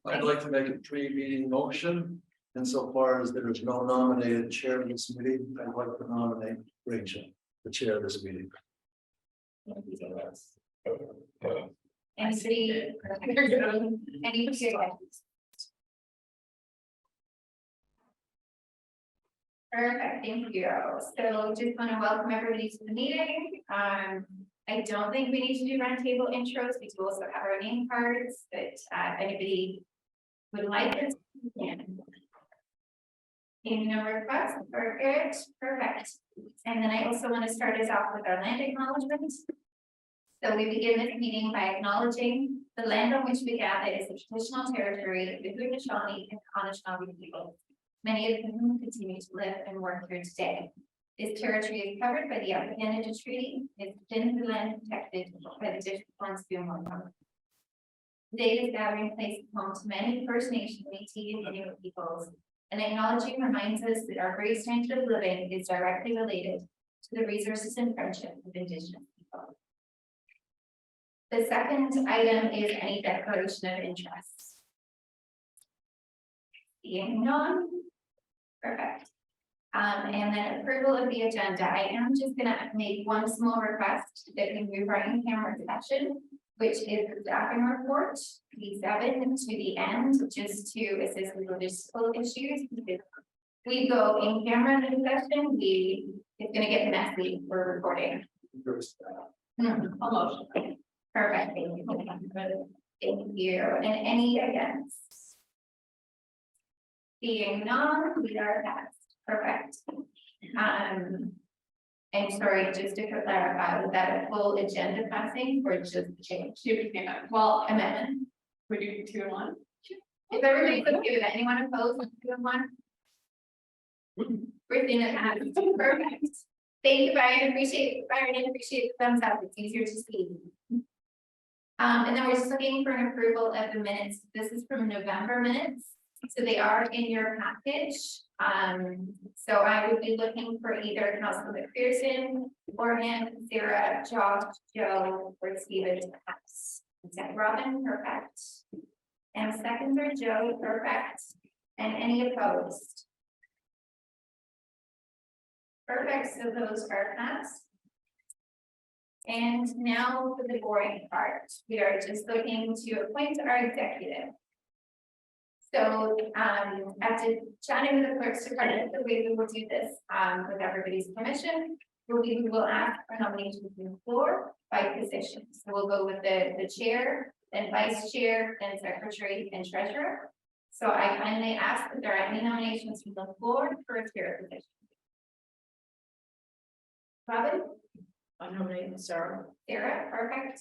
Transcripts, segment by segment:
I'd like to make a pre-meeting motion. Insofar as there is no nominated chair of this meeting, I'd like to nominate Rachel, the chair of this meeting. Anybody? Perfect, thank you. So just want to welcome everybody to the meeting. I don't think we need to do round table intros. We do also have our name cards, but if anybody would like it, we can. No requests, perfect, perfect. And then I also want to start us off with our land acknowledgement. So we begin this meeting by acknowledging the land on which we gather is the traditional territory of the Haudenosaunee and Anishinaabe people, many of whom continue to live and work here today. This territory is covered by the Canada Treaty, is within the land protected by the District of Columbia. Today, this gathering place is home to many First Nation, Métis, and Inuit peoples, and acknowledging reminds us that our great standard of living is directly related to the resources and friendship of Indigenous people. The second item is any declaration of interest. Seeing none. Perfect. And then approval of the agenda. I am just going to make one small request that we move our in-camera session, which is the staffing report, P7 to the end, just to assist with logistical issues. We go in camera in the session, it's going to get messy. We're recording. Almost. Perfect. Thank you. Thank you. And any against? Seeing none, we are passed. Perfect. And sorry, just to clarify, was that a full agenda passing or just change? Well, amendment. We do 2 and 1. If everybody's okay with that, anyone opposed with 2 and 1? Christina has perfect. Thank you, Byron. Appreciate the thumbs up. It's easier to see. And then we're just looking for an approval of the minutes. This is from November minutes. So they are in your package. So I would be looking for either Councilor McPherson, Orhan, Sarah, Josh, Joe, or Stephen to pass. Is that Robin? Perfect. And seconds are Joe, perfect. And any opposed? Perfect, so those are passed. And now for the boring part, we are just looking to appoint our executive. So after chatting with the clerk's department, the way we will do this with everybody's permission, we will ask for nominations from the floor by position. So we'll go with the chair, then vice chair, then secretary and treasurer. So I kindly ask if there are any nominations from the floor for a chair position. Robin? I nominate Sarah. Sarah, perfect.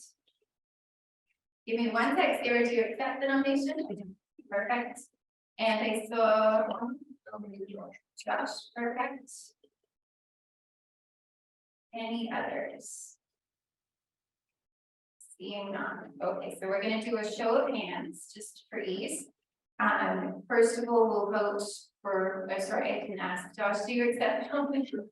Give me 1 sec, Sarah, do you accept the nomination? Perfect. And I saw Josh, perfect. Any others? Seeing none. Okay, so we're going to do a show of hands just for ease. First of all, we'll vote for, sorry, I can ask Josh, do you accept the nomination?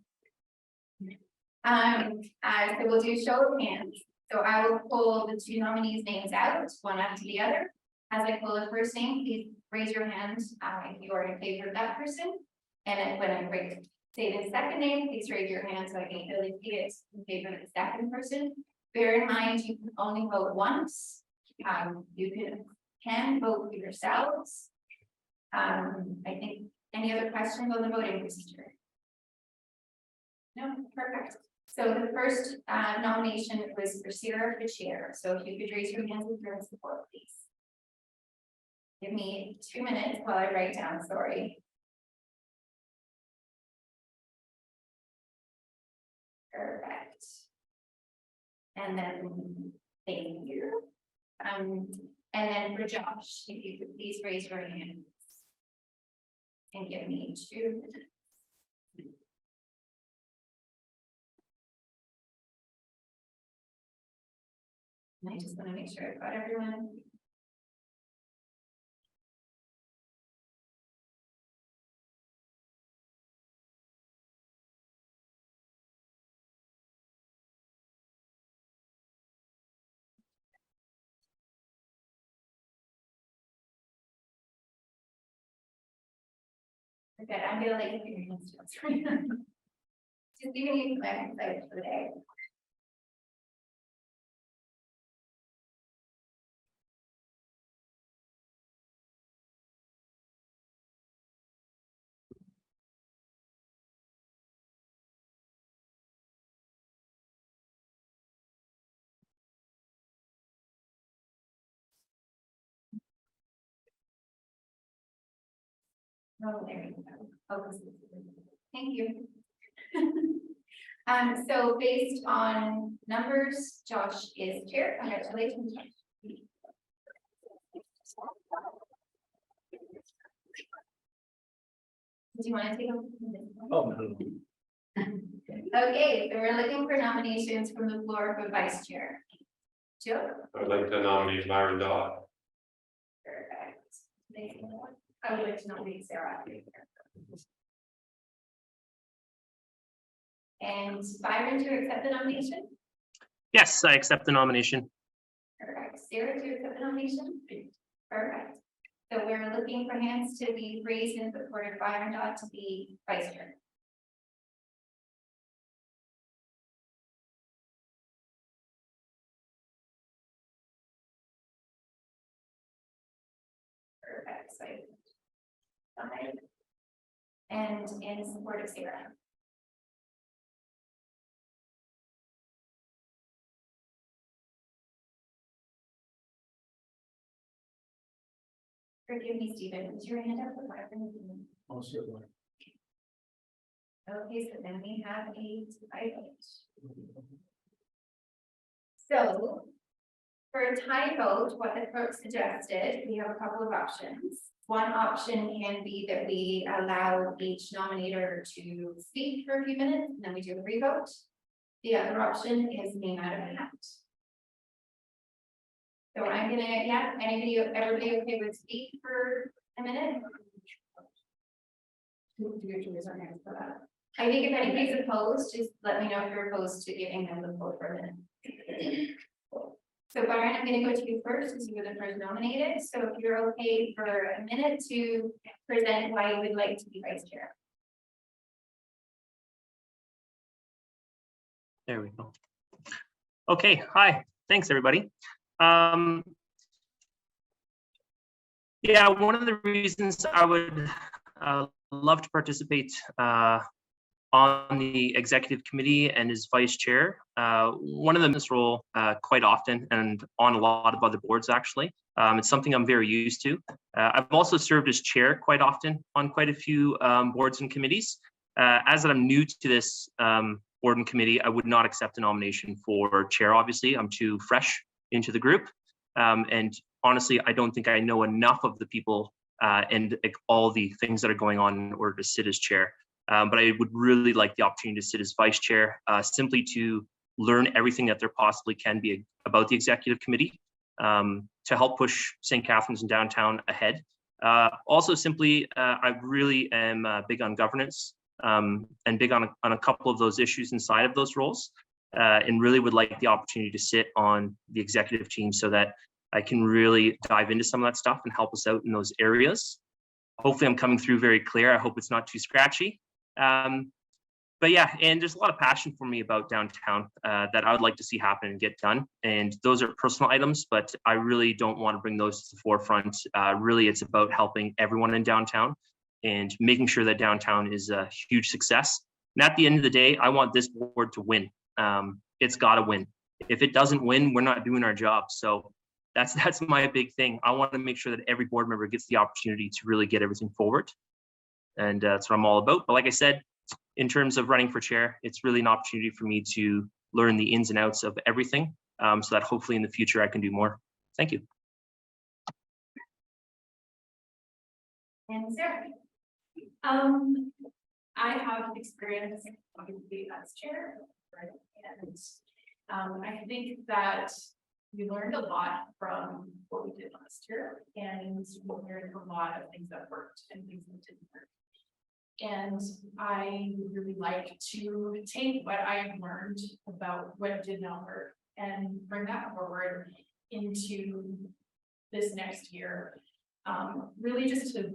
So we'll do show of hands. So I will pull the 2 nominees' names out, one after the other. As I pull the first name, please raise your hand if you are in favor of that person. And then when I say the second name, please raise your hand so I can clearly see it in favor of the second person. Bear in mind, you can only vote once. You can vote for yourselves. I think any other questions on the voting procedure? No, perfect. So the first nomination was for Sarah for chair. So if you could raise your hands with your support, please. Give me 2 minutes while I write down, sorry. Perfect. And then, thank you. And then for Josh, if you could please raise your hand. And give me 2 minutes. And I just want to make sure I've got everyone. Okay, I'm gonna let you figure your hands. Just giving you my insight for the day. Oh, there you go. Focus. Thank you. So based on numbers, Josh is chair. Congratulations, Josh. Do you want to take a? Oh, no. Okay, so we're looking for nominations from the floor for vice chair. Joe? I'd like to nominate Myron Dodd. Perfect. I would like to nominate Sarah. And Byron to accept the nomination? Yes, I accept the nomination. Perfect. Sarah to accept the nomination? Perfect. So we're looking for hands to be raised in support of Byron Dodd to be vice chair. Perfect. So five. And in support of Sarah. Forgive me, Stephen, was your hand up? Oh, certainly. Okay, so then we have a tie vote. So for a tie vote, what the clerk suggested, we have a couple of options. One option can be that we allow each nominator to speak for a few minutes, and then we do a revote. The other option is name out of a hat. So I'm gonna, yeah, everybody okay with speak for a minute? Do we have to raise our hands for that? I think if anybody's opposed, just let me know if you're opposed to giving them the vote for a minute. So Byron, I'm gonna go to you first, as you were the first nominated. So if you're okay for a minute to present why you would like to be vice chair. There we go. Okay, hi, thanks everybody. Yeah, one of the reasons I would love to participate on the executive committee and as vice chair. One of them is role quite often and on a lot of other boards actually. It's something I'm very used to. I've also served as chair quite often on quite a few boards and committees. As I'm new to this board and committee, I would not accept a nomination for chair, obviously. I'm too fresh into the group. And honestly, I don't think I know enough of the people and all the things that are going on in order to sit as chair. But I would really like the opportunity to sit as vice chair, simply to learn everything that there possibly can be about the executive committee, to help push St. Catharines and downtown ahead. Also, simply, I really am big on governance and big on a couple of those issues inside of those roles, and really would like the opportunity to sit on the executive team so that I can really dive into some of that stuff and help us out in those areas. Hopefully I'm coming through very clear. I hope it's not too scratchy. But yeah, and there's a lot of passion for me about downtown that I would like to see happen and get done. And those are personal items, but I really don't want to bring those to the forefront. Really, it's about helping everyone in downtown and making sure that downtown is a huge success. And at the end of the day, I want this board to win. It's got to win. If it doesn't win, we're not doing our job. So that's my big thing. I want to make sure that every board member gets the opportunity to really get everything forward. And that's what I'm all about. But like I said, in terms of running for chair, it's really an opportunity for me to learn the ins and outs of everything, so that hopefully in the future I can do more. Thank you. And Sarah. I have experience obviously as chair, right? And I think that we learned a lot from what we did last year, and we learned a lot of things that worked and things that didn't work. And I would really like to take what I've learned about what did not work and bring that forward into this next year. Really just to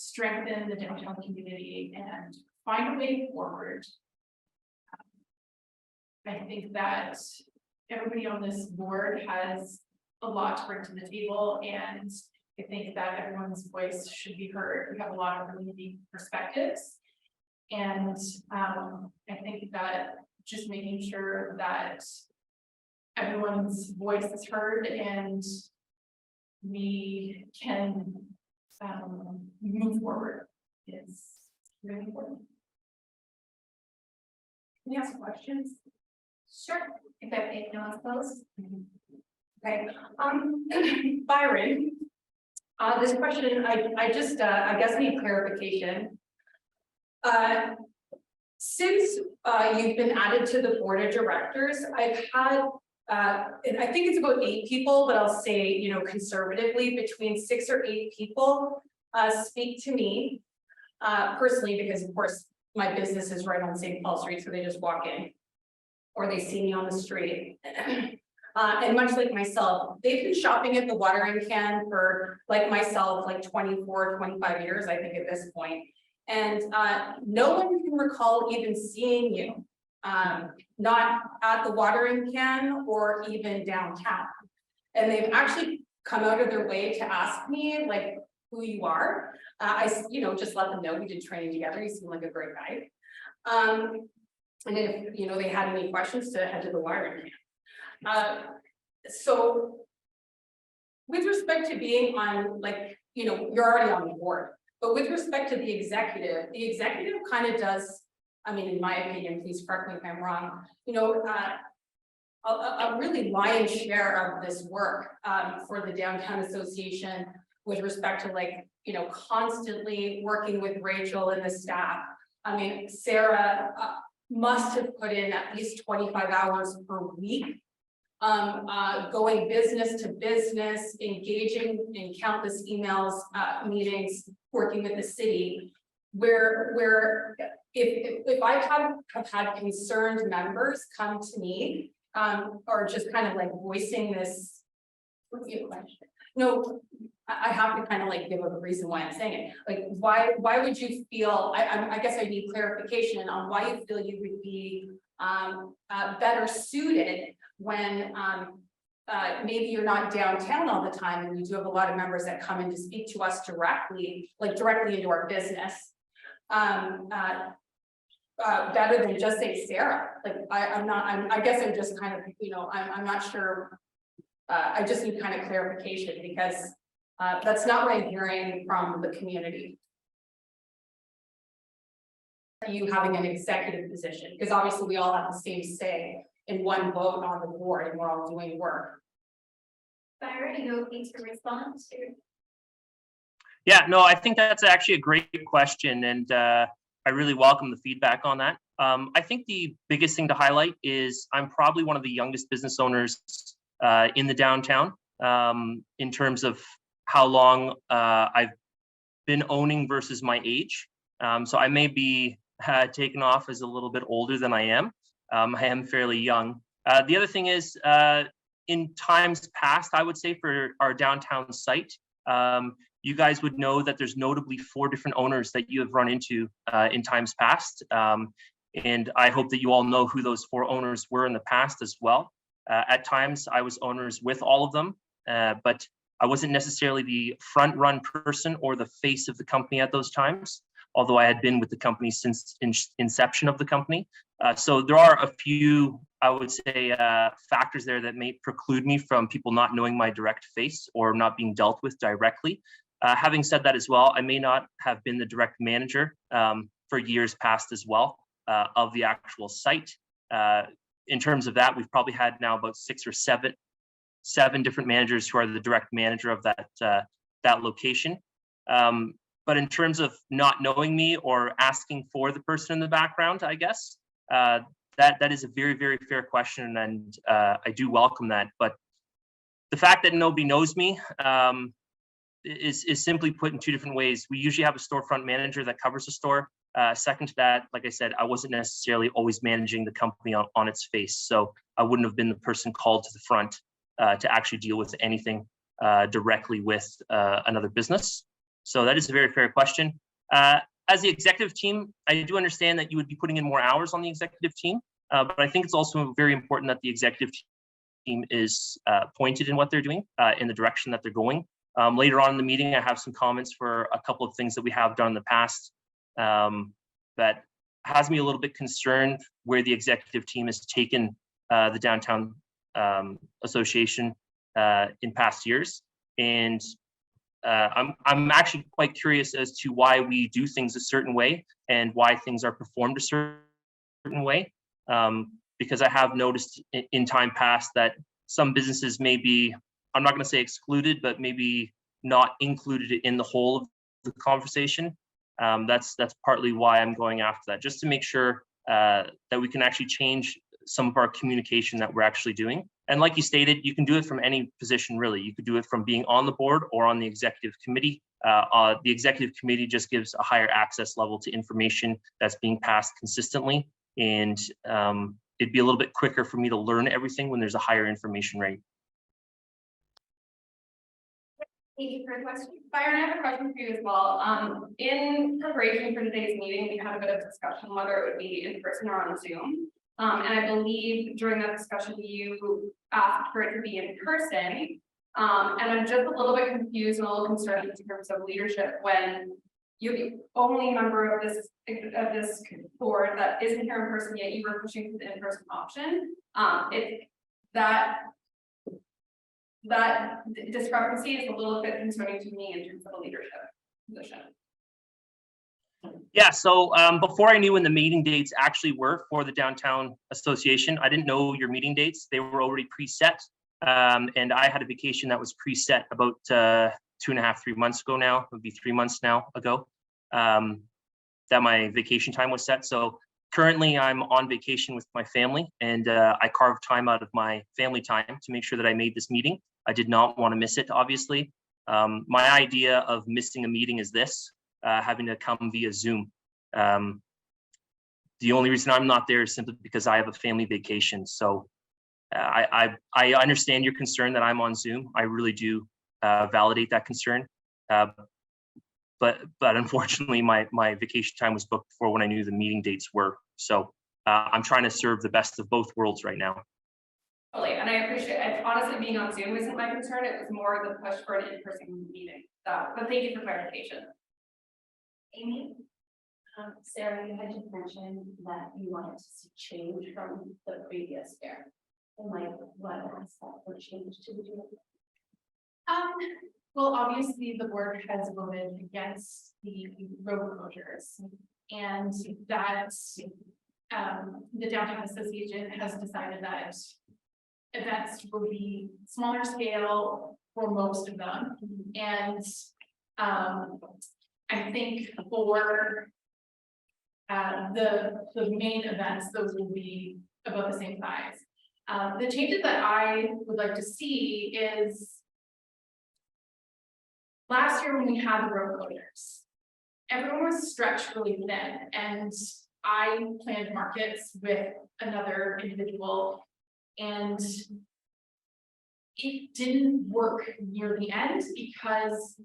strengthen the downtown community and find a way forward. I think that everybody on this board has a lot to bring to the table, and I think that everyone's voice should be heard. We have a lot of really unique perspectives. And I think that just making sure that everyone's voice is heard and we can move forward is really important. Can you ask questions? Sure, if no one's opposed. Okay, Byron, this question, I just, I guess need clarification. Since you've been added to the board of directors, I've had, and I think it's about 8 people, but I'll say, you know, conservatively, between 6 or 8 people speak to me personally, because of course, my business is right on St. Paul Street, so they just walk in. Or they see me on the street. And much like myself, they've been shopping at the watering can for, like myself, like 24, 25 years, I think at this point. And no one can recall even seeing you, not at the watering can or even downtown. And they've actually come out of their way to ask me like who you are. I, you know, just let them know we did training together. You seem like a great guy. And if, you know, they had any questions to head to the watering can. So with respect to being on, like, you know, you're already on the board, but with respect to the executive kind of does, I mean, in my opinion, please correct me if I'm wrong, you know, a really lion's share of this work for the Downtown Association with respect to, like, you know, constantly working with Rachel and the staff. I mean, Sarah must have put in at least 25 hours per week, going business to business, engaging in countless emails, meetings, working with the city, where if I have had concerned members come to me, or just kind of like voicing this, no, I have to kind of like give a reason why I'm saying it. Like, why would you feel, I guess I need clarification on why you feel you would be better suited when maybe you're not downtown all the time, and we do have a lot of members that come in to speak to us directly, like directly into our business. Better than just say Sarah. Like I guess I'm just kind of, you know, I'm not sure. I just need kind of clarification, because that's not what I'm hearing from the community. You having an executive position, because obviously we all have the same say in one vote on the board, and we're all doing work. Byron, you need to respond to. Yeah, no, I think that's actually a great question, and I really welcome the feedback on that. I think the biggest thing to highlight is I'm probably one of the youngest business owners in the downtown, in terms of how long I've been owning versus my age. So I may be taken off as a little bit older than I am. I am fairly young. The other thing is, in times past, I would say for our downtown site, you guys would know that there's notably 4 different owners that you have run into in times past. And I hope that you all know who those 4 owners were in the past as well. At times I was owners with all of them, but I wasn't necessarily the front run person or the face of the company at those times, although I had been with the company since inception of the company. So there are a few, I would say, factors there that may preclude me from people not knowing my direct face or not being dealt with directly. Having said that as well, I may not have been the direct manager for years past as well of the actual site. In terms of that, we've probably had now about 6 or 7 different managers who are the direct manager of that location. But in terms of not knowing me or asking for the person in the background, I guess that is a very, very fair question, and I do welcome that. But the fact that nobody knows me is simply put in 2 different ways. We usually have a storefront manager that covers the store. Second to that, like I said, I wasn't necessarily always managing the company on its face, so I wouldn't have been the person called to the front to actually deal with anything directly with another business. So that is a very fair question. As the executive team, I do understand that you would be putting in more hours on the executive team, but I think it's also very important that the executive team is pointed in what they're doing, in the direction that they're going. Later on in the meeting, I have some comments for a couple of things that we have done in the past that has me a little bit concerned where the executive team has taken the downtown association in past years. And I'm actually quite curious as to why we do things a certain way and why things are performed a certain way. Because I have noticed in time past that some businesses may be, I'm not going to say excluded, but maybe not included in the whole of the conversation. That's partly why I'm going after that, just to make sure that we can actually change some of our communication that we're actually doing. And like you stated, you can do it from any position, really. You could do it from being on the board or on the executive committee. The executive committee just gives a higher access level to information that's being passed consistently. And it'd be a little bit quicker for me to learn everything when there's a higher information rate. Thank you for the question. Byron, I have a question for you as well. In preparation for today's meeting, we had a bit of discussion whether it would be in person or on Zoom. And I believe during that discussion, you asked for it to be in person. And I'm just a little bit confused and a little concerned in terms of leadership when you're the only member of this board that isn't here in person yet. You were pushing for the in-person option. That discrepancy is a little bit concerning to me in terms of a leadership position. Yeah, so before I knew when the meeting dates actually were for the Downtown Association, I didn't know your meeting dates. They were already preset. And I had a vacation that was preset about 2.5, 3 months ago now. It would be 3 months now ago that my vacation time was set. So currently I'm on vacation with my family, and I carved time out of my family time to make sure that I made this meeting. I did not want to miss it, obviously. My idea of missing a meeting is this, having to come via Zoom. The only reason I'm not there is simply because I have a family vacation. So I understand your concern that I'm on Zoom. I really do validate that concern. But unfortunately, my vacation time was booked before when I knew the meeting dates were. So I'm trying to serve the best of both worlds right now. Totally, and I appreciate it. Honestly, being on Zoom isn't my concern. It was more the push for an in-person meeting. So, but thank you for clarification. Amy, Sarah, you had just mentioned that you wanted to see change from the previous year. And like, what has that for change to do? Well, obviously, the board has voted against the road closures, and that the Downtown Association has decided that events will be smaller scale for most of them. And I think for the main events, those will be about the same size. The changes that I would like to see is last year when we had the road closures, everyone was stretched really thin, and I planned markets with another individual, and it didn't work near the end because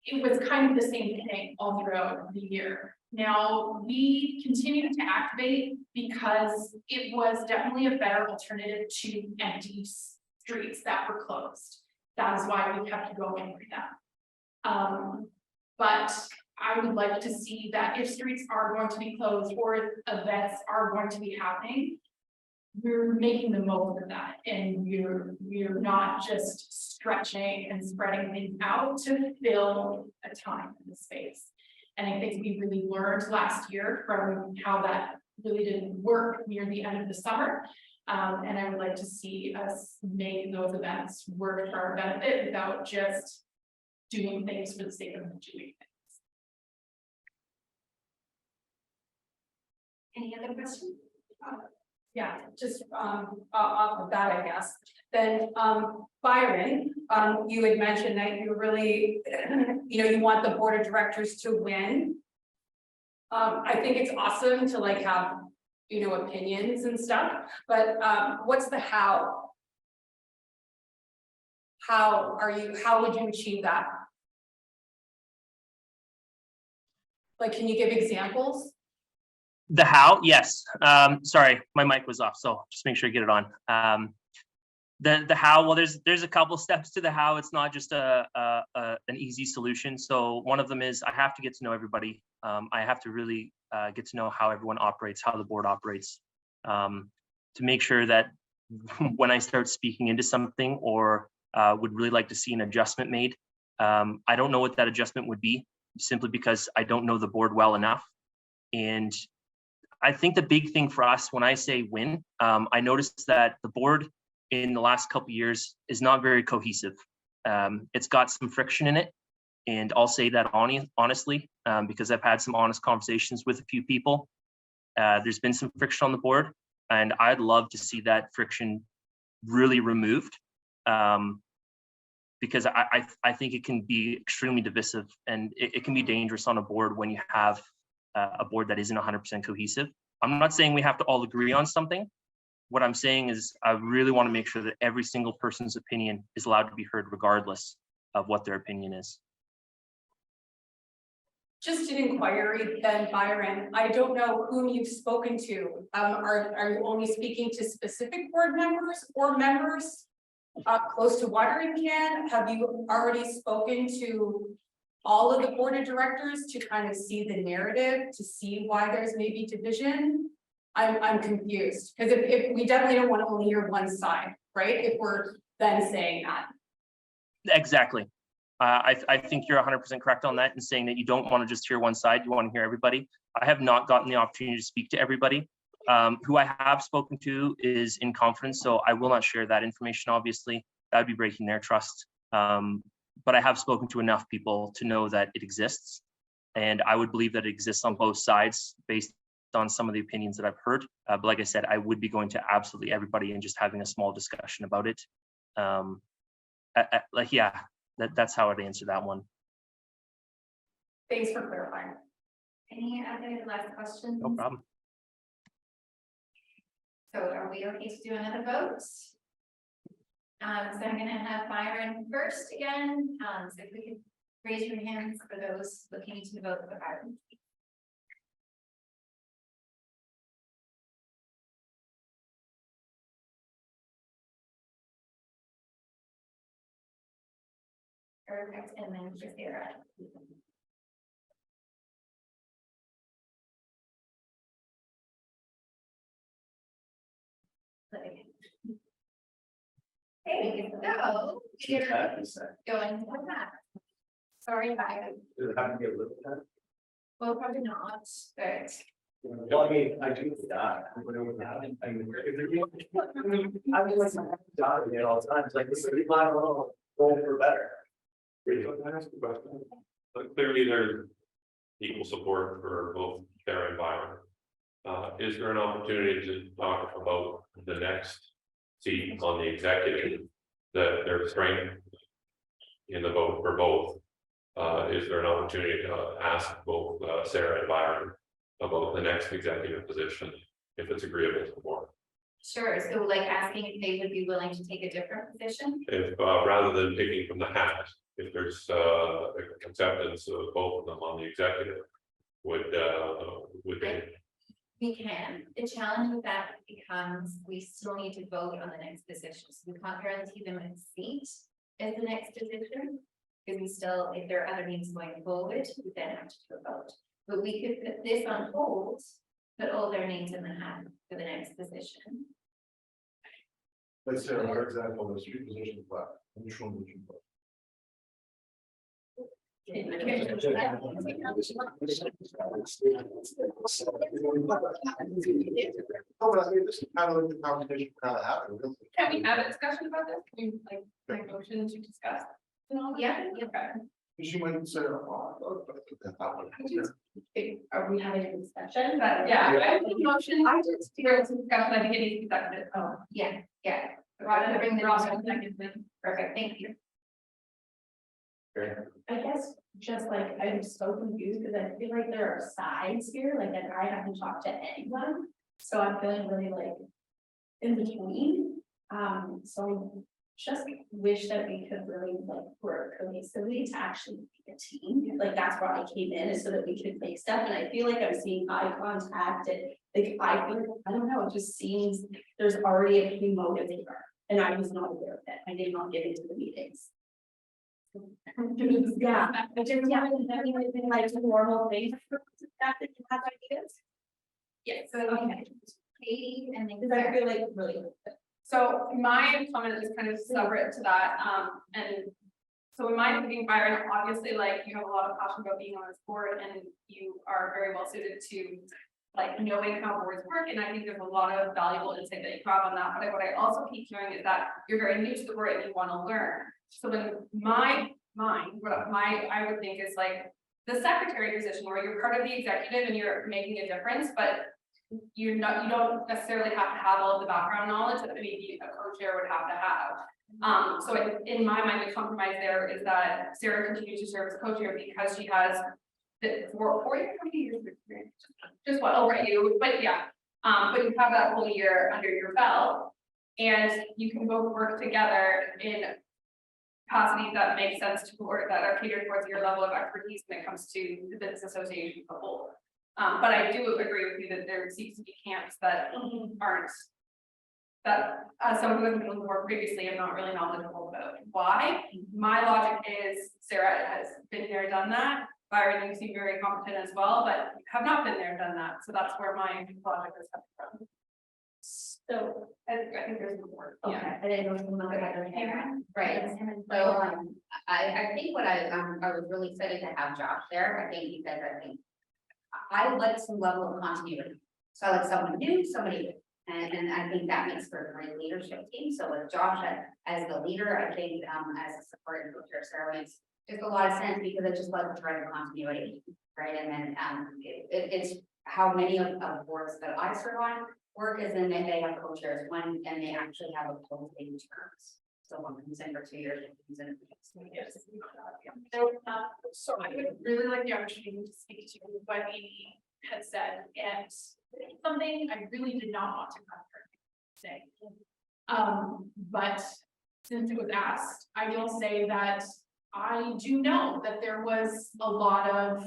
it was kind of the same thing all throughout the year. Now, we continued to activate because it was definitely a better alternative to empty streets that were closed. That is why we kept going with that. But I would like to see that if streets are going to be closed or if events are going to be happening, we're making the most of that, and we're not just stretching and spreading things out to fill a time in the space. And I think we really learned last year from how that really didn't work near the end of the summer. And I would like to see us make those events work for our benefit without just doing things for the sake of doing things. Any other questions? Yeah, just off of that, I guess. Then Byron, you had mentioned that you really, you want the board of directors to win. I think it's awesome to like have, opinions and stuff, but what's the how? How would you achieve that? Like, can you give examples? The how, yes. Sorry, my mic was off, so just make sure you get it on. The how, well, there's a couple steps to the how. It's not just an easy solution. So one of them is I have to get to know everybody. I have to really get to know how everyone operates, how the board operates, to make sure that when I start speaking into something or would really like to see an adjustment made, I don't know what that adjustment would be, simply because I don't know the board well enough. And I think the big thing for us, when I say win, I noticed that the board in the last couple of years is not very cohesive. It's got some friction in it. And I'll say that honestly, because I've had some honest conversations with a few people. There's been some friction on the board, and I'd love to see that friction really removed, because I think it can be extremely divisive, and it can be dangerous on a board when you have a board that isn't 100% cohesive. I'm not saying we have to all agree on something. What I'm saying is I really want to make sure that every single person's opinion is allowed to be heard regardless of what their opinion is. Just an inquiry then, Byron. I don't know whom you've spoken to. Are you only speaking to specific board members or members close to Watering Can? Have you already spoken to all of the board of directors to kind of see the narrative, to see why there's maybe division? I'm confused, because if we definitely don't want to only hear one side, right? If we're then saying that. Exactly. I think you're 100% correct on that, in saying that you don't want to just hear one side, you want to hear everybody. I have not gotten the opportunity to speak to everybody. Who I have spoken to is in confidence, so I will not share that information, obviously. That would be breaking their trust. But I have spoken to enough people to know that it exists. And I would believe that it exists on both sides based on some of the opinions that I've heard. But like I said, I would be going to absolutely everybody and just having a small discussion about it. That's how I'd answer that one. Thanks for clarifying. Any other last questions? No problem. So are we okay to do another vote? So I'm gonna have Byron first again. So if we could raise your hands for those looking to vote for Byron. Perfect, and then for Sarah. Hey, so you're going to that. Sorry, Byron. Does it have to be a little bit? Well, probably not, but Well, I mean, I do that. I was like, God, you know, all the time, it's like, this is going for better. Can I ask a question? But clearly there's equal support for both Sarah and Byron. Is there an opportunity to talk about the next seat on the executive, that there's strength in the vote for both? Is there an opportunity to ask both Sarah and Byron about the next executive position, if it's agreeable to the board? sure, so like asking if they would be willing to take a different position? If rather than picking from the hat, if there's acceptance of both of them on the executive, would they? We can. The challenge with that becomes we still need to vote on the next position. So we can't guarantee them a seat as the next position. Because we still, if there are other means going forward, we then have to do a vote. But we could put this on hold, put all their names in the hat for the next position. Let's say, for example, there's three positions left, neutral position. Oh, but I mean, this is kind of like the conversation kind of happened. Can we have a discussion about this? Can we like make a motion to discuss? Yeah, Okay. She might say, oh, Are we having a discussion? But yeah, I have a motion. I just hear some discussion. I think it needs to be seconded. Oh, yeah. rather than bring the wrong second. Perfect, thank you. I guess just like I'm so confused because I feel like there are sides here, like that I haven't talked to anyone. So I'm feeling really like in between. So I'm just wish that we could really like work cohesively to actually be a team. Like that's where I came in, is so that we could make stuff, and I feel like I'm seeing eye contact and like I don't know, it just seems there's already a key motive here. And I was not aware of it. I did not get into the meetings. Yeah, I just wanted to anything like a normal thing. That you have ideas. Yes, So, okay. Katie and then. Because I feel like really. so my comment is kind of separate to that, and so in my thinking, Byron, obviously, like, you have a lot of passion about being on this board, and you are very well suited to like knowing how boards work, and I think there's a lot of valuable insight that you have on that, but what I also keep hearing is that you're very new to the board and you want to learn. So in my mind, what I would think is like the secretary position where you're part of the executive and you're making a difference, but you don't necessarily have to have all of the background knowledge that maybe a co-chair would have to have. So in my mind, the compromise there is that Sarah continues to serve as co-chair because she has the 4 years, how many years of experience? Just what over you, but yeah, but you have that whole year under your belt, and you can both work together in capacities that make sense to board that are catered towards your level of expertise when it comes to the business association as a whole. But I do agree with you that there seems to be camps that aren't, that some of them been on the board previously I'm not really knowledgeable about why. My logic is Sarah has been there, done that. Byron, you seem very competent as well, but you have not been there, done that. So that's where my logic is coming from. So, I think there's more. okay, I didn't know someone had their hand. Right, so, I think what I was really excited to have Josh there, I think because I like some level of continuity. So I like someone new, somebody, and I think that makes for a great leadership team. So with Josh as the leader, I think as a support and co-chair, Sarah makes just a lot of sense because it just lets drive the continuity, right? And then it's how many of the boards that I serve on work is in that they have co-chairs one and they actually have opposing terms. So one comes in for 2 years, one comes in for 6 years. So I would really like the opportunity to speak to what Amy had said, and something I really did not want to have her say. But since it was asked, I will say that I do know that there was a lot of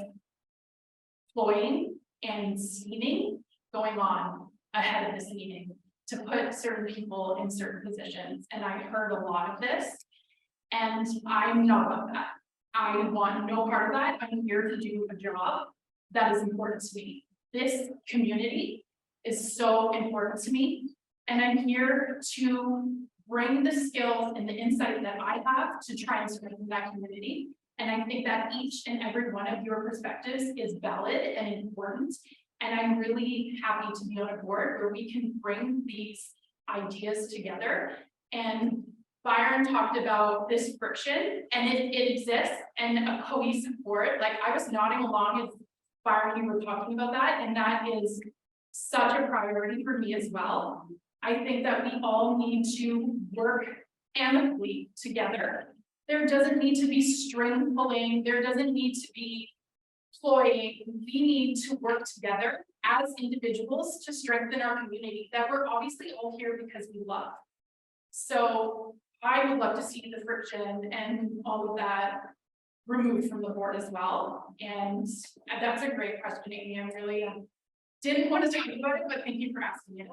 ploying and scheming going on ahead of this meeting to put certain people in certain positions, and I heard a lot of this, and I'm not about that. I want no part of that. I'm here to do a job that is important to me. This community is so important to me, and I'm here to bring the skills and the insight that I have to try and strengthen that community. And I think that each and every one of your perspectives is valid and important. And I'm really happy to be on a board where we can bring these ideas together. And Byron talked about this friction, and it exists, and a cohesive board. Like I was nodding along as Byron, you were talking about that, and that is such a priority for me as well. I think that we all need to work amicably together. There doesn't need to be string pulling. There doesn't need to be ploying. We need to work together as individuals to strengthen our community that we're obviously all here because we love. So I would love to see the friction and all of that removed from the board as well. And that's a great question, Amy. I'm really didn't want to talk about it, but thank you for asking it.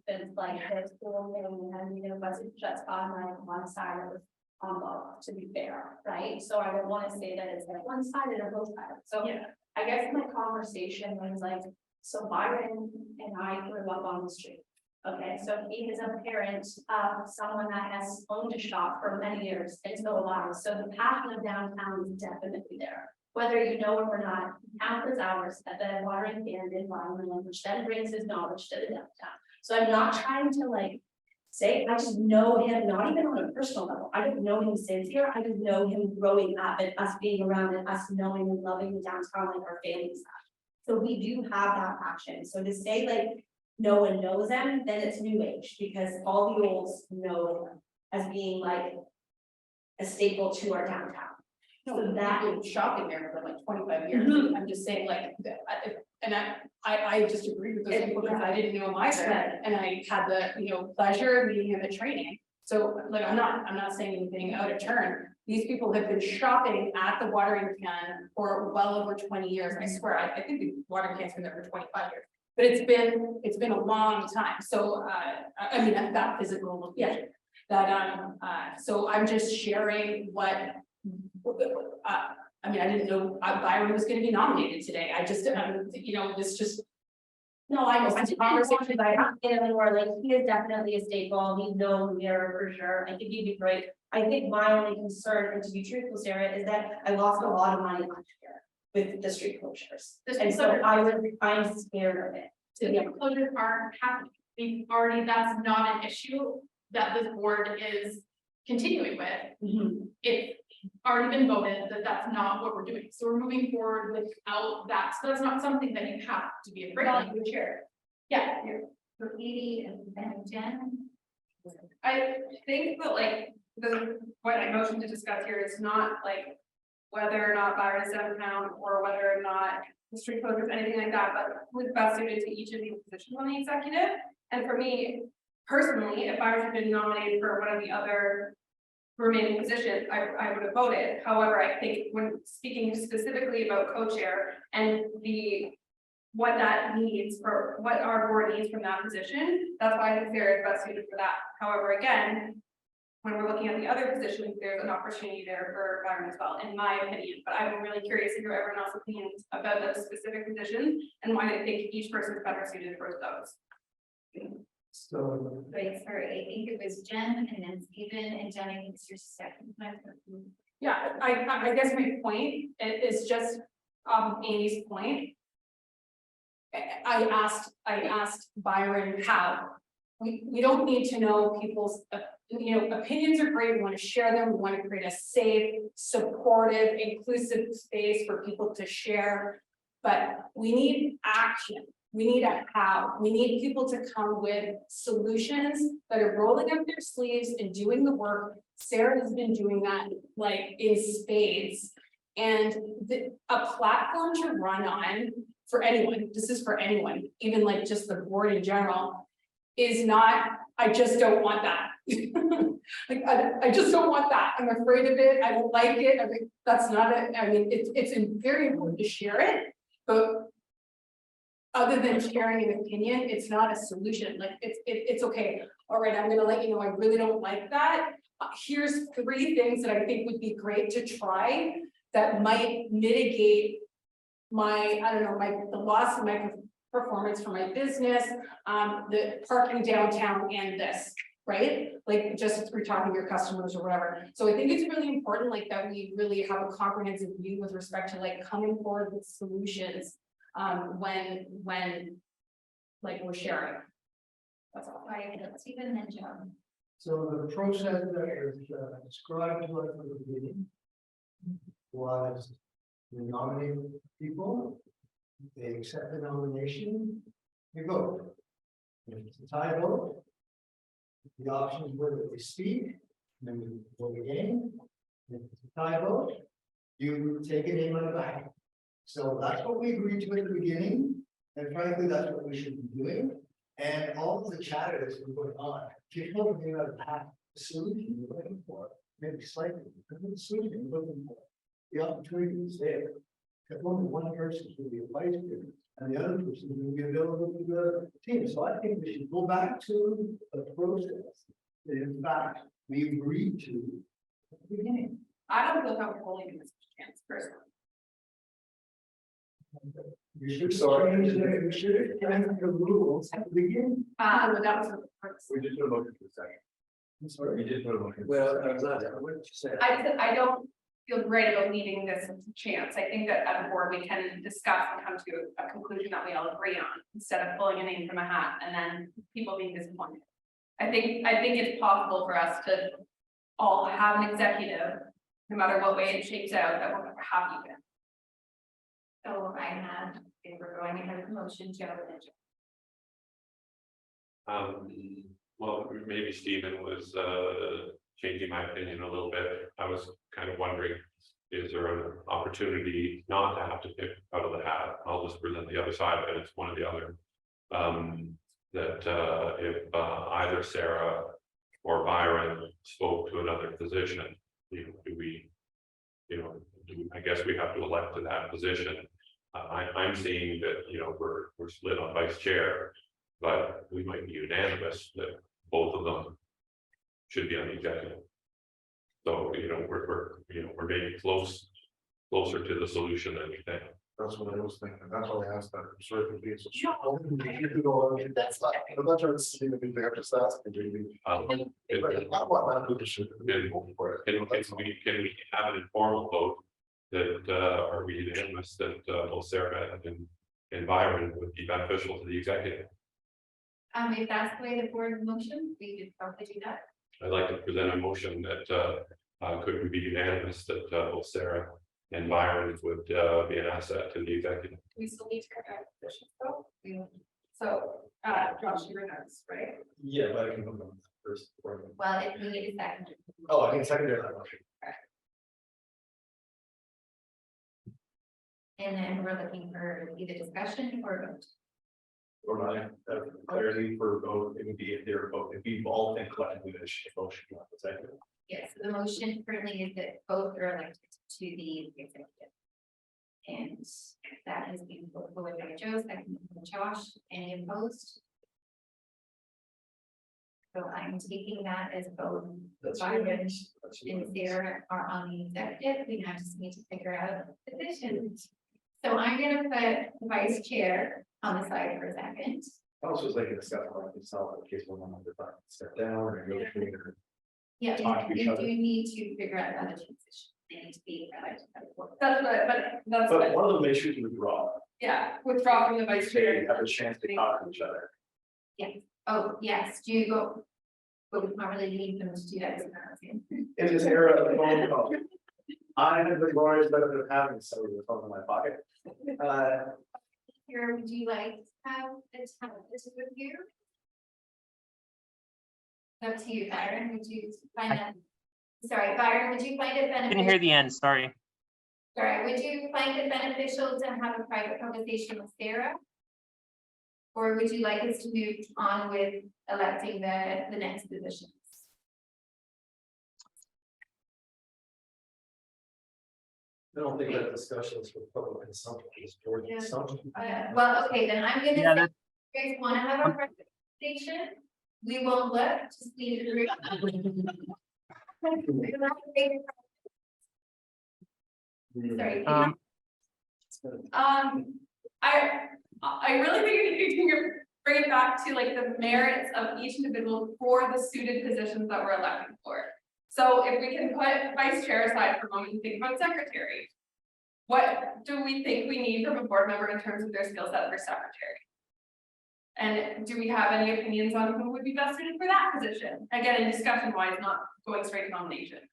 It's like this whole thing, and you know, wasn't just on like one side of the combo, to be fair, right? So I don't want to say that it's like one sided or both sided. So Yeah. I guess my conversation was like, so Byron and I grew up on the street. Okay, so he is a parent of someone that has owned a shop for many years and so have I. So the passion of downtown is definitely there. Whether you know it or not, countless hours at the watering can in Wyoming, which then brings his knowledge to the downtown. So I'm not trying to like say, I just know him, not even on a personal level. I don't know him since here. I just know him growing up and us being around and us knowing and loving the downtown like our families have. So we do have that passion. So to say like no one knows them, then it's new age, because all the olds know them as being like a staple to our downtown. So that I've been shopping there for like 25 years. I'm just saying like, and I just agree with those people because I didn't know him either. And I had the, pleasure of meeting him at training. So like, I'm not saying anything out of turn. These people have been shopping at the watering can for well over 20 years. I swear, I think the watering can's been there for 25 years. But it's been a long time. So I mean, that physical location. So I'm just sharing what I mean, I didn't know Byron was gonna be nominated today. I just, you know, this just. No, I know, It's a conversation I have. more like, he is definitely a staple, he's known there for sure, I think he'd be great. I think my only concern, and to be truthful, Sarah, is that I lost a lot of money last year with the street closures. And so I'm scared of it. The closures aren't happening. We've already, that's not an issue that this board is continuing with. It's already been voted that that's not what we're doing. So we're moving forward without that. So that's not something that you have to be afraid of. Well, chair. Yeah, For Edie and Jen. I think that like what I motion to discuss here is not like whether or not Byron is downtown or whether or not the street closures, anything like that, but who's best suited to each of these positions on the executive. And for me personally, if I had been nominated for one of the other remaining positions, I would have voted. However, I think when speaking specifically about co-chair and what that needs for what our board needs from that position, that's why I think Sarah is best suited for that. However, again, when we're looking at the other positions, there's an opportunity there for Byron as well, in my opinion. But I'm really curious to hear everyone else's opinions about those specific positions and why they think each person is better suited for those. So, Wait, sorry, I think it was Jen and then Stephen and Jen, I think it's your second time. Yeah, I guess my point is just Amy's point. I asked Byron how. We don't need to know people's, opinions are great. We want to share them. We want to create a safe, supportive, inclusive space for people to share. But we need action. We need a how. We need people to come with solutions that are rolling up their sleeves and doing the work. Sarah has been doing that like in spades. And a platform to run on for anyone, this is for anyone, even like just the board in general, is not, I just don't want that. Like, I just don't want that. I'm afraid of it. I don't like it. I mean, that's not it. I mean, it's very important to share it, but other than sharing an opinion, it's not a solution. Like it's okay. All right, I'm gonna let you know I really don't like that. Here's 3 things that I think would be great to try that might mitigate my, I don't know, the loss of my performance for my business, the parking downtown and this, right? Like just through talking to your customers or whatever. So I think it's really important like that we really have a comprehensive view with respect to like coming forward with solutions when like we're sharing. That's all. Stephen and Jen. so the process that is described to us at the beginning was we nominate people, they accept the nomination, they vote. If it's a tie vote, the options were that they speak, then we vote again. If it's a tie vote, you take a name out of the hat. So that's what we agreed to at the beginning, and frankly, that's what we should be doing. And all of the chatter that's been going on, if you pull the name out of the hat, the solution you're looking for, maybe slightly, the solution you're looking for, the opportunity is there. If only one person is going to be a vice chair, and the other person is going to be available to the team. So I think we should go back to the process that in fact we agreed to at the beginning. I don't feel comfortable leaving this chance personally. You should change the, we should change the rules at the beginning. But that was. We just put a motion to the second. I'm sorry. We did put a motion. Well, what did you say? I don't feel great about leaving this chance. I think that as a board, we can discuss and come to a conclusion that we all agree on, instead of pulling a name from a hat and then people being disappointed. I think it's possible for us to all have an executive, no matter what way it shakes out, that we're happy with. So I have, if we're going ahead with the motion, Joe and Jen. Well, maybe Stephen was changing my opinion a little bit. I was kind of wondering, is there an opportunity not to have to pick out of the hat? I'll just present the other side of it. It's one or the other. That if either Sarah or Byron spoke to another position, do we, I guess we have to elect to that position. I'm seeing that, we're split on vice chair, but we might be unanimous that both of them should be on the executive. So, we're maybe closer to the solution than we think. That's what I was thinking, that's why I asked that, I'm sorry for being so. That's not, I'm not trying to see anything, I'm just asking, maybe. I want that leadership. Can we have an informal vote that, are we unanimous that, both Sarah and Byron would be beneficial to the executive? If that's the way the board motion, we could probably do that. I'd like to present a motion that, could we be unanimous that, both Sarah and Byron would, be an asset to the executive? We still need to correct the positions though. So, Josh, you're next, right? Yeah, but I can vote on that first. Well, if we need a second. Oh, I mean, secondary. That motion. And then we're looking for either discussion or vote. Or not, clarity for both, it would be if they're both, if we all think collectively that it should be motion, not the second. Yes, the motion currently is that both are elected to the executive. And that has been put forward by Joe, second by Josh, any opposed? So I'm taking that as both Byron and Sarah are on the executive, we now just need to figure out the positions. So I'm gonna put vice chair on the side for a second. I was just like a discussion like this, in case one of them step down or negotiate or. Yeah, Talk to each you other. do need to figure out other transition, they need to be elected by the board. That's what, but that's But what, one of the issues we draw, yeah, withdraw from the vice they chair. have a chance to talk to each other. Oh, yes, do you go? But we can't really need them to do that. In this era of phone call. I have the glorious benefit of having somebody with a phone in my pocket. Here, would you like to have this with you? Up to you, Byron, would you find that? Sorry, Byron, would you find it Didn't hear beneficial? the end, sorry. Sorry, would you find it beneficial to have a private conversation with Sarah? Or would you like us to move on with electing the next positions? I don't think that discussion is for public consumption, it's for Yeah. consumption. Well, okay, then I'm gonna Yeah, say, that, if you guys wanna have a presentation, we won't look, just leave the room. Sorry. I really think you can bring it back to like the merits of each individual for the suited positions that we're electing for. So if we can put vice chair aside for a moment and think about secretary. What do we think we need from a board member in terms of their skill set for secretary? And do we have any opinions on who would be best suited for that position? Again, in discussion wise, not going straight to nomination.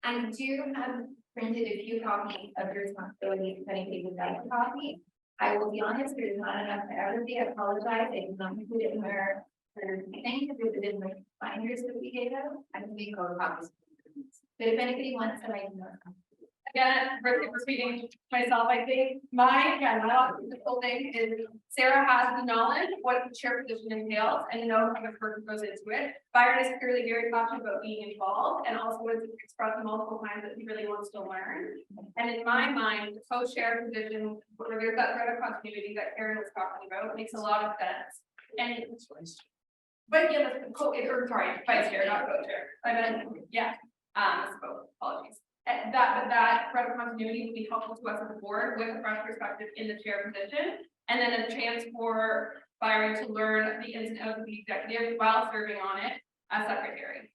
I do have printed a few copies of your responsibility, depending if you got a copy. I will be honest, there's not enough for everybody. I apologize. I did not include it in our thing, because it was in the binders that we gave out. I can make all copies. But if anybody wants them, I can. Again, for speaking myself, I think my whole thing is Sarah has the knowledge, of what the chair position entails, and knows how much work goes into it. Byron is clearly very passionate about being involved, and also has expressed multiple times that he really wants to learn. And in my mind, the co-chair position, where there's that thread of continuity that Karen was talking about, makes a lot of sense. And but yeah, that's vice chair, not co-chair. I meant, yeah, apologies. That thread of continuity would be helpful to us as a board with a fresh perspective in the chair position. And then a chance for Byron to learn the ins and outs of the executive while serving on it as secretary.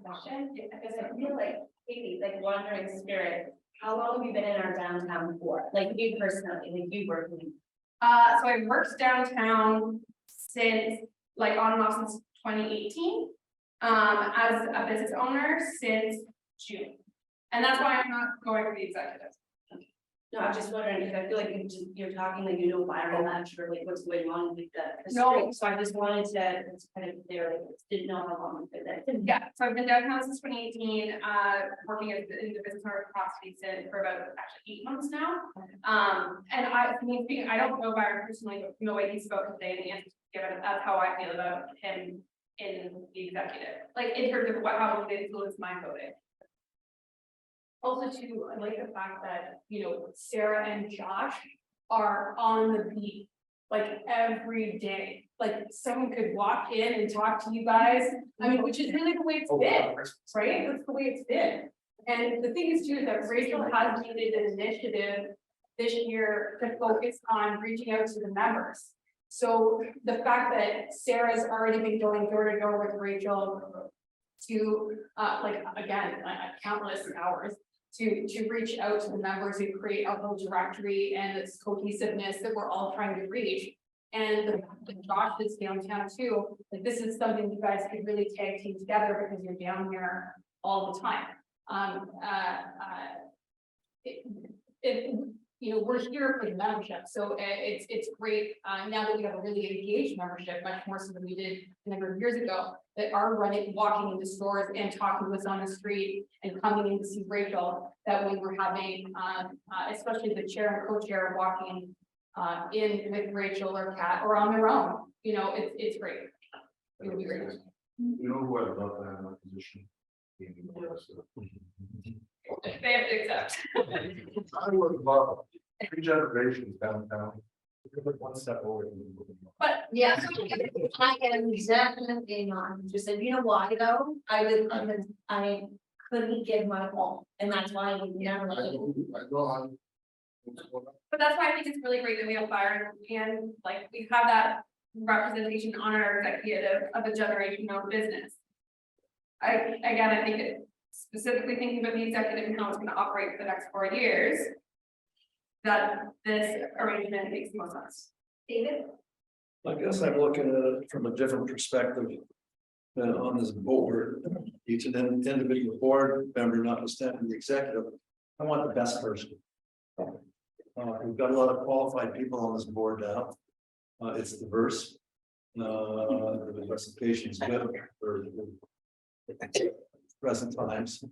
Question, because I feel like Katie, like wandering spirit, how long have you been in our downtown for? Like you personally, like you working? So I've worked downtown since like on and off since 2018. As a business owner since June. And that's why I'm not going for the executive. No, I'm just wondering, because I feel like you're talking like you know Byron, I'm not sure like what's going on with the No. street. So I just wanted to, it's kind of there, like, didn't know how long it's been there. Yeah, so I've been downtown since 2018, working in the business owner capacity for about actually 8 months now. And I don't know Byron personally, but the way he spoke today, and the answer given, that's how I feel about him in the executive, like in terms of how they influence my voting. Also too, I like the fact that, Sarah and Josh are on the beat, like every day. Like someone could walk in and talk to you guys, I mean, which is really the way it's been, right? That's the way it's been. And the thing is too, is that Rachel has made an initiative this year to focus on reaching out to the members. So the fact that Sarah's already been going door to door with Rachel to, countless hours to reach out to the members and create a whole directory and this cohesiveness that we're all trying to reach. And the Josh is downtown too, like this is something you guys could really tag team together because you're down here all the time. We're here for the membership, so it's great, now that we have a really engaged membership, much more so than we did a number of years ago, that are walking into stores and talking to us on the street and coming in to see Rachel, that when we're having, especially the chair and co-chair walking in with Rachel or Kat or on their own, it's great. It'll be great. You know who I love that in that position? They have to accept. I would love 3 generations downtown. Like one step over. But Yeah, I am definitely not interested. You know why though? I couldn't give my all, and that's why we never. I know. But that's why I think it's really great that we have Byron and like we have that representation on our executive of a generational business. I think it specifically thinking about the executive and how it's going to operate for the next 4 years, that this arrangement makes the most sense. David? I guess I'm looking at it from a different perspective than on this board. Each individual board member, notwithstanding the executive, I want the best person. We've got a lot of qualified people on this board now. It's diverse. The diversification is good for present times.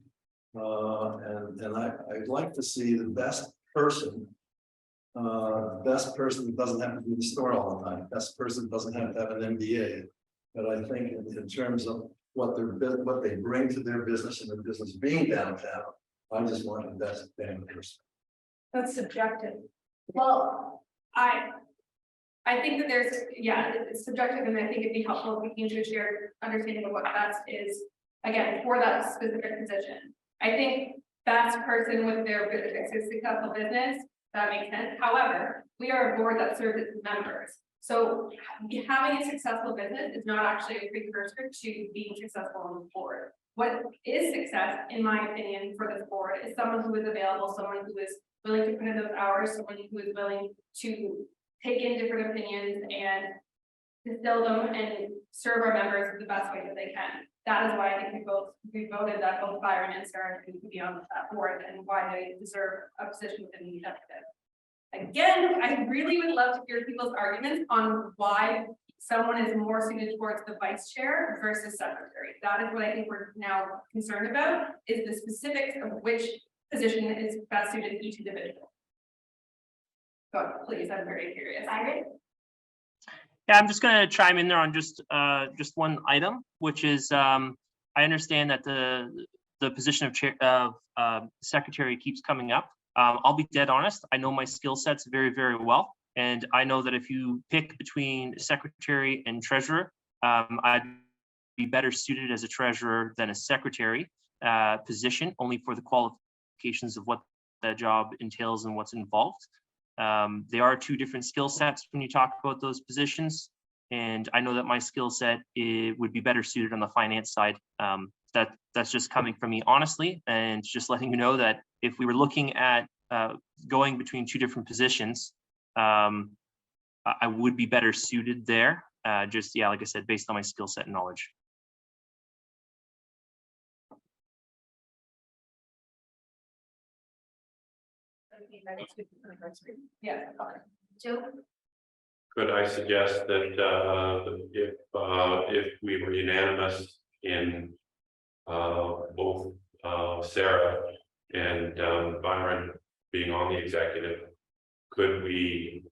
And I'd like to see the best person that doesn't have to be in the store all the time, best person doesn't have to have an MBA. But I think in terms of what they bring to their business and their business being downtown, I just want the best damn person. That's subjective. Well, I think that it's subjective, and I think it'd be helpful if we came to a shared understanding of what best is, again, for that specific position. I think best person with their successful business, that makes sense. However, we are a board that serves its members. So having a successful business is not actually a precursor to being successful on the board. What is success, in my opinion, for this board is someone who is available, someone who is willing to put in those hours, someone who is willing to take in different opinions and distill them and serve our members the best way that they can. That is why I think we voted that both Byron and Sarah could be on that board, and why they deserve a position within the executive. Again, I really would love to hear people's arguments on why someone is more suited towards the vice chair versus secretary. That is what I think we're now concerned about, is the specifics of which position is best suited to each individual. So please, I'm very curious. Byron? Yeah, I'm just going to chime in there on just one item, which is I understand that the position of chair of secretary keeps coming up. I'll be dead honest. I know my skill sets very, very well, and I know that if you pick between secretary and treasurer, I'd be better suited as a treasurer than a secretary position, only for the qualifications of what the job entails and what's involved. They are 2 different skill sets when you talk about those positions, and I know that my skill set would be better suited on the finance side. That's just coming from me honestly, and just letting you know that if we were looking at going between 2 different positions, I would be better suited there. Like I said, based on my skill set and knowledge. Yeah. Joe? Could I suggest that if we were unanimous in both Sarah and Byron being on the executive, could we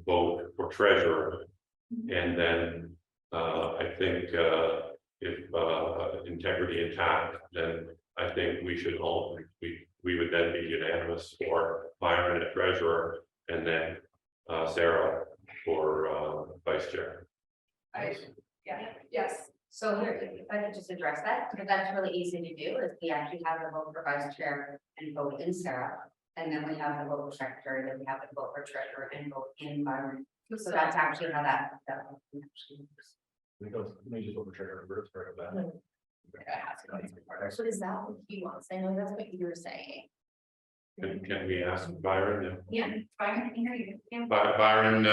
vote for treasurer? And then I think integrity intact, then I think we should all, we would then be unanimous for Byron as treasurer, and then Sarah for vice chair. Yes. So here, if I could just address that, because that's really easy to do, is we actually have the vote for vice chair and vote in Sarah. And then we have the vote for secretary, then we have the vote for treasurer and vote in Byron. So that's actually how that actually works. Because we just overtrigger reverse for that. So is that what he wants? I know that's what you were saying. Can we ask Byron? Yeah, Byron, can hear you. Yeah. Byron,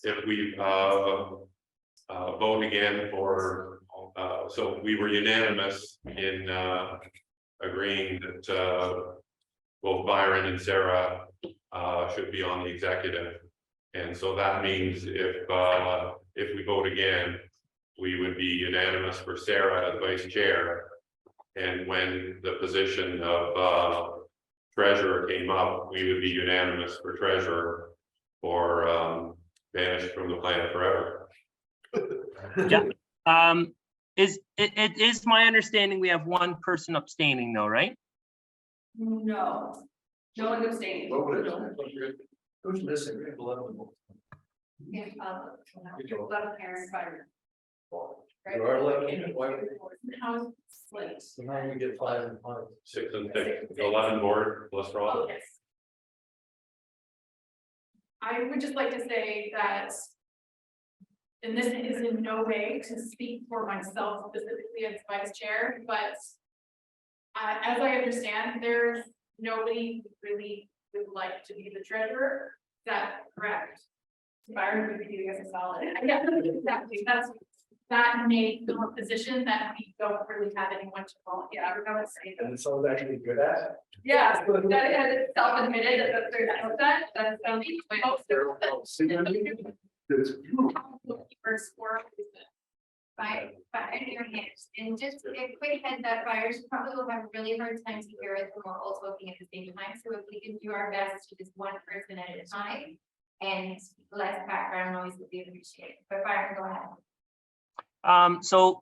if we vote again for, so we were unanimous in agreeing that both Byron and Sarah should be on the executive. And so that means if we vote again, we would be unanimous for Sarah as vice chair. And when the position of treasurer came up, we would be unanimous for treasurer or banished from the planet forever. Yeah. It is my understanding we have one person abstaining though, right? No. No one abstaining. Who's missing? We have 11 votes. Yeah, Left parent, Byron. There are 11. Why- How is it split? So now we get 5 and 5. 6 and 6, 11 board plus Rob. Oh, yes. I would just like to say that. And this is in no way to speak for myself specifically as vice chair, but. As I understand, there's nobody who really would like to be the treasurer. Is that correct? Byron would be doing us a solid. Yeah, exactly. That may be a position that we don't really have anyone to volunteer. I would say that. And someone's actually good at it. Yeah, that has self-admitted that there's that's something. First work. by your hands. And just a quick heads up, buyers probably will have a really hard time to hear us when we're all talking at the same time. So if we can do our best to just one person at a time and less background noise would be appreciated. But Byron, go ahead. So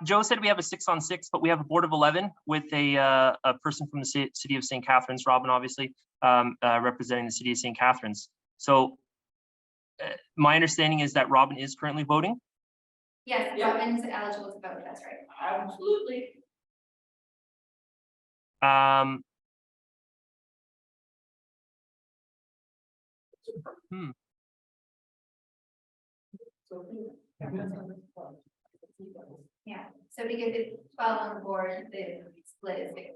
Joe said we have a 6-on-6, but we have a board of 11 with a person from the city of St. Catharines, Robin, obviously, representing the city of St. Catharines. So my understanding is that Robin is currently voting. Yes, Yeah. Robin's eligible to vote, that's right. Absolutely. Yeah, so because it's 12 on the board, the split is 6.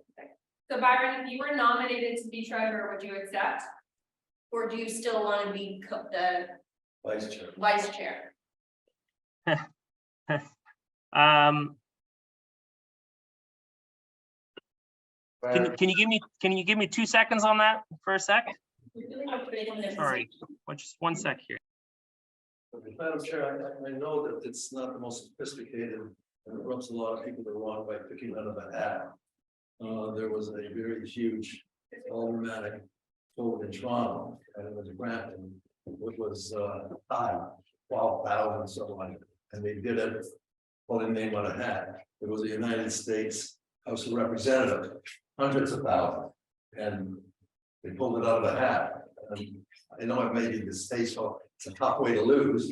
So Byron, if you were nominated to be treasurer, would you accept? Or do you still want to be the Vice chair. vice chair? Can you give me 2 seconds on that for a sec? Sorry, just 1 sec here. Madam Chair, I know that it's not the most sophisticated and it rubs a lot of people the wrong by picking out of a hat. There was a very huge aldermanic vote in Toronto and it was a grant and it was high, 12,000 something like that. And they did it pulling name on a hat. It was the United States House of Representatives, hundreds of thousands. And they pulled it out of the hat. And I know it may be distasteful. It's a tough way to lose.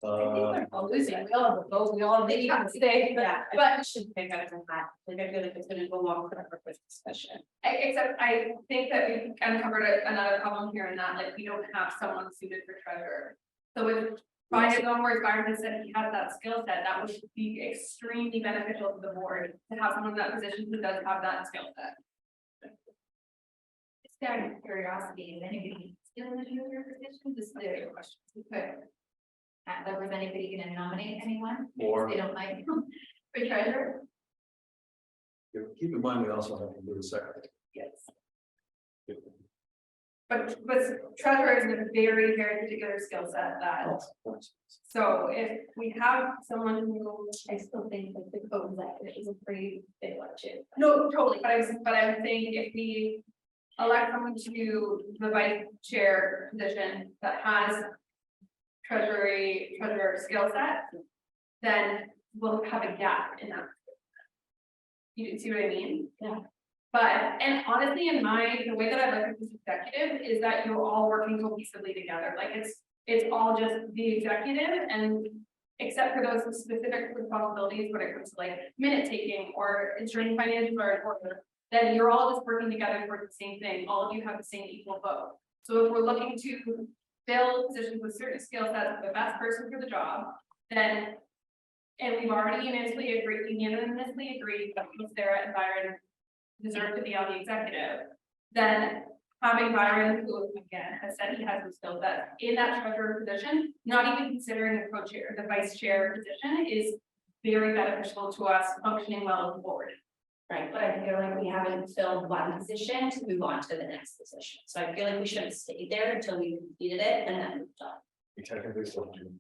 Losing, we all have a vote, we all make a mistake, but We should pick up on that. Like I feel like it's gonna go long for this discussion. except I think that we uncovered another problem here in that, like, we don't have someone suited for treasurer. So with by his own words, Byron said he has that skill set, that would be extremely beneficial to the board to have someone in that position who does have that skill set. Just out of curiosity, is anybody still in the junior position? Just the question. We could. But was anybody gonna nominate anyone? Or- If they don't like for treasurer? Keep in mind, we also have to do a secretary. Yes. But treasurer is a very, very particular skill set that, so if we have someone who. I still think that the code that it is a pretty big election. No, totally, but I'm saying if we elect someone to the vice chair position that has treasurer skill set, then we'll have a gap in that. You see what I mean? Yeah. But, and honestly, the way that I look at this executive is that you're all working cohesively together, like it's all just the executive and. Except for those specific responsibilities when it comes to like minute taking or ensuring financial order, then you're all just working together towards the same thing, all of you have the same equal vote. So if we're looking to fill positions with certain skill sets, the best person for the job, then. And we've already unanimously agreed that Sarah and Byron deserve to be on the executive, then having Byron, who again has said he has the skill set in that treasurer position, not even considering the co-chair, the vice chair position is very beneficial to us functioning well as a board. Right, but I feel like we haven't filled one position to move on to the next position. So I feel like we should have stayed there until we completed it and then moved on. We technically still do.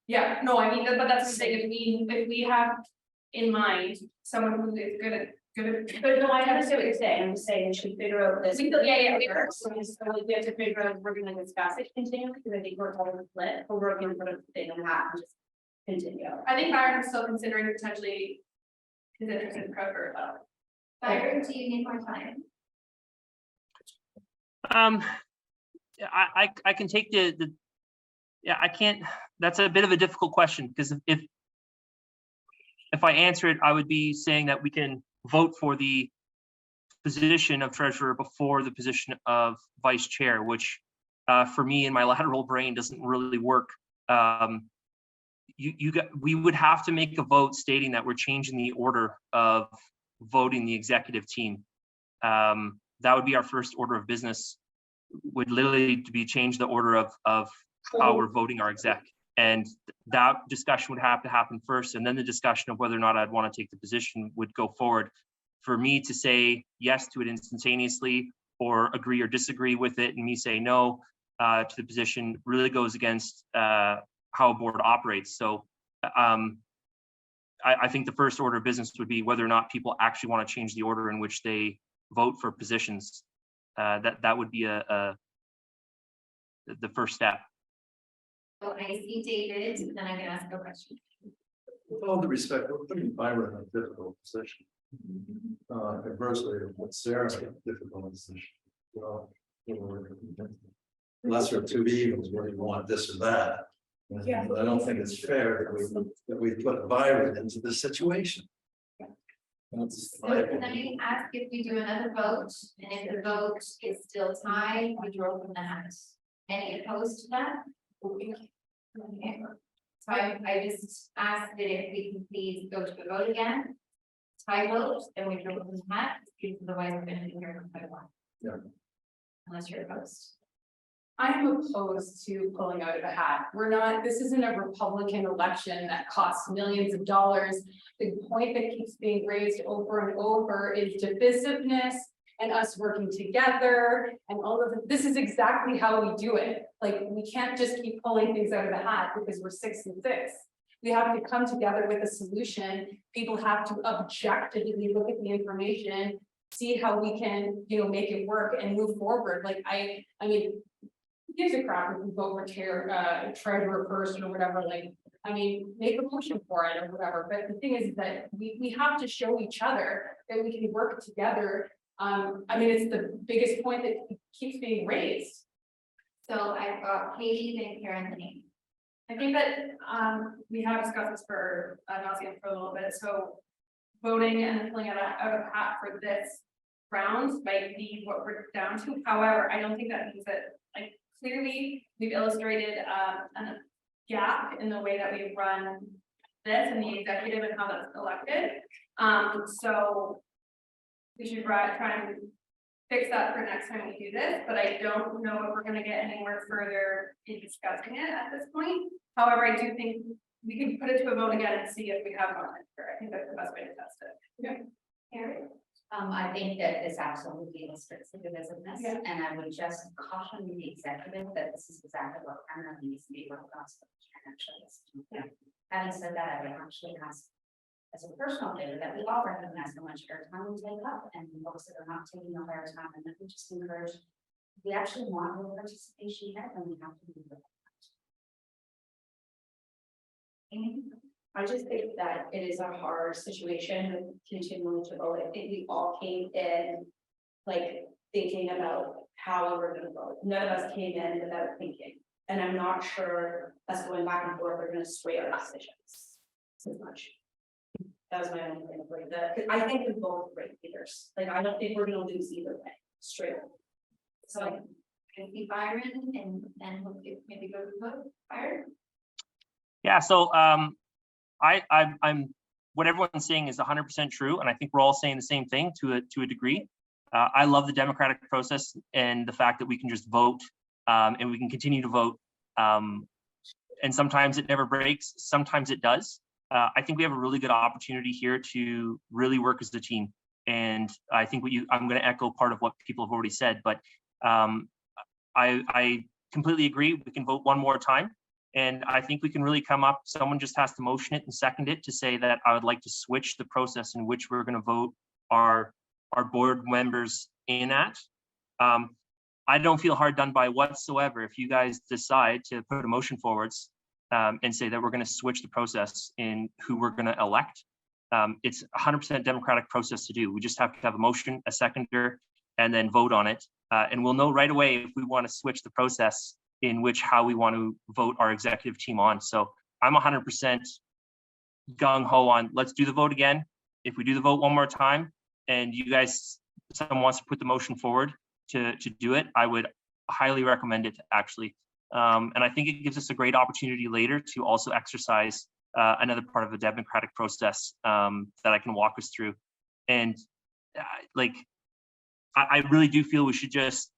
Yeah, no, I mean, but that's the thing, if we have in mind someone who is good. But no, I understand what you're saying. I'm saying we should figure out this. Yeah. So we have to figure out if we're gonna discuss it continually, because I think we're all split, or we're gonna put a thing and a half and just continue. I think Byron is still considering potentially his interest in Kroger, though. Byron, do you need more time? I can take yeah, I can't, that's a bit of a difficult question, because if I answer it, I would be saying that we can vote for the position of treasurer before the position of vice chair, which for me in my lateral brain doesn't really work. We would have to make a vote stating that we're changing the order of voting the executive team. That would be our first order of business, would literally be change the order of how we're voting our exec. And that discussion would have to happen first, and then the discussion of whether or not I'd want to take the position would go forward. For me to say yes to it instantaneously or agree or disagree with it, and me say no to the position really goes against how a board operates. So I think the first order of business would be whether or not people actually want to change the order in which they vote for positions. That would be the first step. So I see David, and then I can ask a question. With all due respect, we're putting Byron in a difficult position. Conversely, with Sarah, in a difficult position. Well, lesser of two evils, where you want this or that. Yeah. I don't think it's fair that we put Byron into this situation. That's So my can opinion. I ask if we do another vote, and if the vote is still tied, we draw from the hat? Any opposed to that? Okay. So I just ask that if we can please go to the vote again. Tie vote, and we draw from the hat, because otherwise we're gonna be here for quite a while. Yeah. Unless you're opposed. I am opposed to pulling out of a hat. This isn't a Republican election that costs millions of dollars. The point that keeps being raised over and over is divisiveness and us working together and all of it. This is exactly how we do it. Like, we can't just keep pulling things out of the hat because we're 6 and 6. We have to come together with a solution. People have to objectively look at the information, see how we can, make it work and move forward. Like, I mean, who gives a crap if we vote for treasurer person or whatever, like, I mean, make a motion for it or whatever. But the thing is that we have to show each other that we can work together. I mean, it's the biggest point that keeps being raised. So I've got Katie and Karen Lee. I think that we have discussed this for nauseam for a little bit, so voting and filling out of a hat for this round might be what we're down to. However, I don't think that means that, like, clearly we've illustrated a gap in the way that we run this and the executive and how that's elected. So we should try and fix that for next time we do this, but I don't know if we're gonna get anywhere further in discussing it at this point. However, I do think we can put it to a vote again and see if we have one. I think that's the best way to test it. Okay. Karen? I think that this absolutely illustrates the divisiveness, Yeah. and I would just caution the executive that this is exactly what primarily needs to be worked on. So we can actually listen. Yeah. Having said that, I would actually ask, as a personal favor, that we all recognize how much airtime we take up, and folks that are not taking up airtime, and that we just encourage. We actually want more participation here, then we have to do that. Amy? I just think that it is a hard situation with continuing to vote. I think we all came in like thinking about how we were gonna vote. None of us came in without thinking. And I'm not sure us going back and forth are gonna sway our decisions so much. That was my only thing. Like that, I think we're both great leaders. Like, I don't think we're gonna lose either way, straight up. So I see Byron and we'll maybe go to vote. Byron? Yeah, so I'm what everyone's saying is 100% true, and I think we're all saying the same thing to a degree. I love the democratic process and the fact that we can just vote and we can continue to vote. And sometimes it never breaks, sometimes it does. I think we have a really good opportunity here to really work as a team. And I think I'm going to echo part of what people have already said, but I completely agree. We can vote one more time. And I think we can really come up, someone just has to motion it and second it to say that I would like to switch the process in which we're going to vote our board members in at. I don't feel hard done by whatsoever if you guys decide to put a motion forwards and say that we're going to switch the process in who we're going to elect. It's 100% democratic process to do. We just have to have a motion, a seconder, and then vote on it. And we'll know right away if we want to switch the process in which how we want to vote our executive team on. So I'm 100% gung-ho on let's do the vote again. If we do the vote one more time and you guys, someone wants to put the motion forward to do it, I would highly recommend it actually. And I think it gives us a great opportunity later to also exercise another part of the democratic process that I can walk us through. And like, I really do feel we should just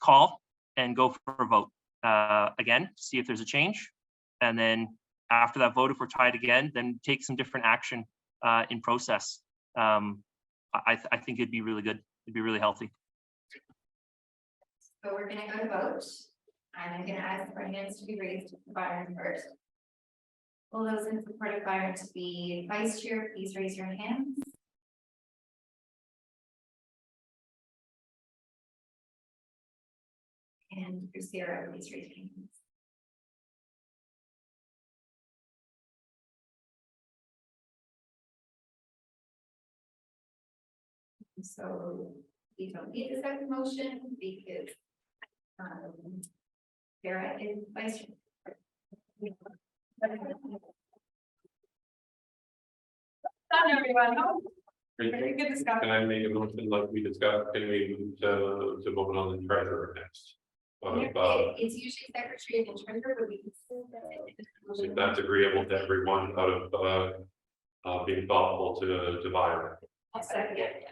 call and go for a vote again, see if there's a change. And then after that vote, if we're tied again, then take some different action in process. I think it'd be really good. It'd be really healthy. So we're gonna go to vote. I'm gonna ask for hands to be raised for Byron first. All those in support of Byron to be vice chair, please raise your hands. And for Sarah, please raise your hands. So we don't need a second motion because Sarah is vice chair. Done, everyone. Can Very good discussion. I make a motion like we discussed? Can we move to vote on the treasurer next? It's usually secretary and treasurer, but we can. If that's agreeable to everyone out of being thoughtful to Byron. I'll second it.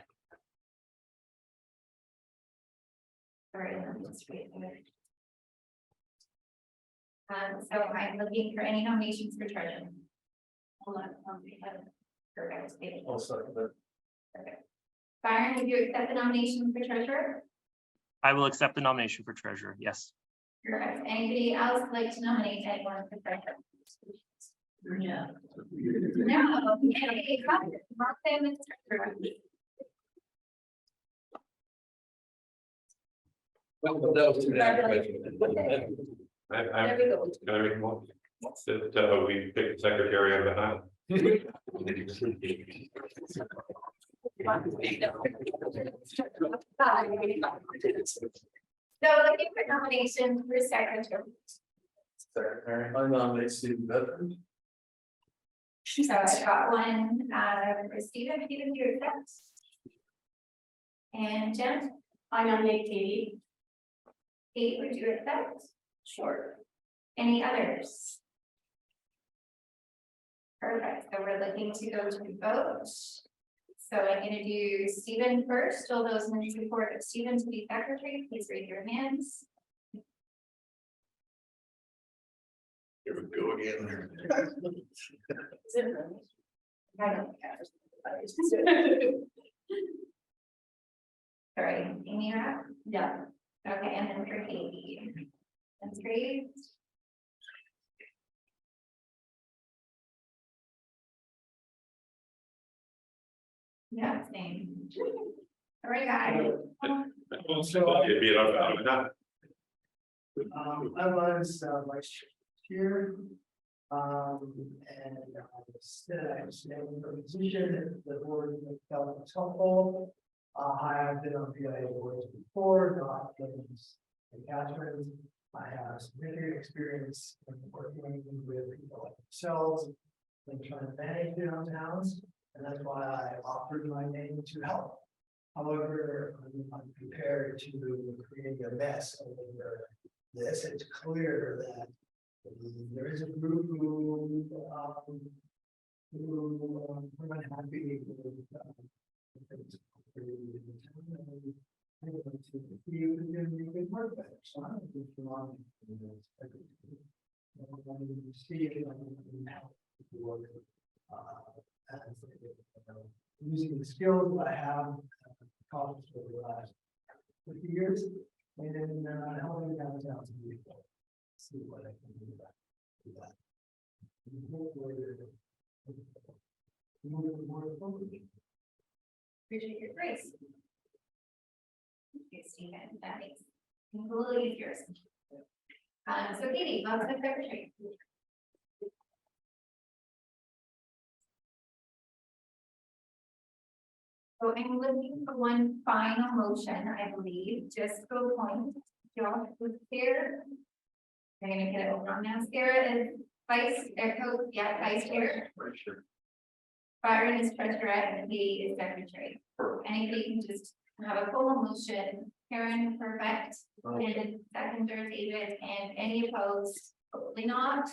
All right, let me just read it. So I'm looking for any nominations for treasurer. Hold on, we have it. Perfect. I'll second it. Perfect. Byron, would you accept the nomination for treasurer? I will accept the nomination for treasurer. Yes. Perfect. Anybody else like to nominate anyone for treasurer? Yeah. No. Okay, Mark them as treasurer. That was too bad. Can I make a motion? That we pick the secretary on behalf. So looking for nomination for secretary. Secretary, I nominate Stephen Bedford. So I got one for Stephen, Stephen, you accept? And Jen? I nominate Katie. Kate, would you accept? Sure. Any others? Perfect, so we're looking to go to the vote. So I'm gonna do Stephen first. All those in support of Stephen to be secretary, please raise your hands. Here we go again. I don't Sorry, Amy, you're up? Yeah. Okay, and then for Katie. That's great. Yeah, same. All right, guys. It'd be out of that. I was vice chair. And I stand in a position that the board felt was helpful. I have been on PIA boards before, not things and Catherine. I have significant experience in working with people like themselves and trying to manage downtowns, and that's why I offered my name to help. However, I'm prepared to create a mess over this. It's clear that there is a group who are unhappy with you can work better. So I don't think you want to see it work using the skills that I have accomplished over the last 50 years, and then helping downtown to people. See what I can do about that. Appreciate your grace. Okay, Stephen, that makes it a little easier. So Katie, how's the secretary? So I'm looking for one final motion, I believe, just to appoint Josh was here. I'm gonna get it over on now. Sarah is vice chair. Byron is treasurer and Katie is secretary. Anybody can just have a full motion. Karen, perfect. And seconder David, and any opposed? Hopefully not.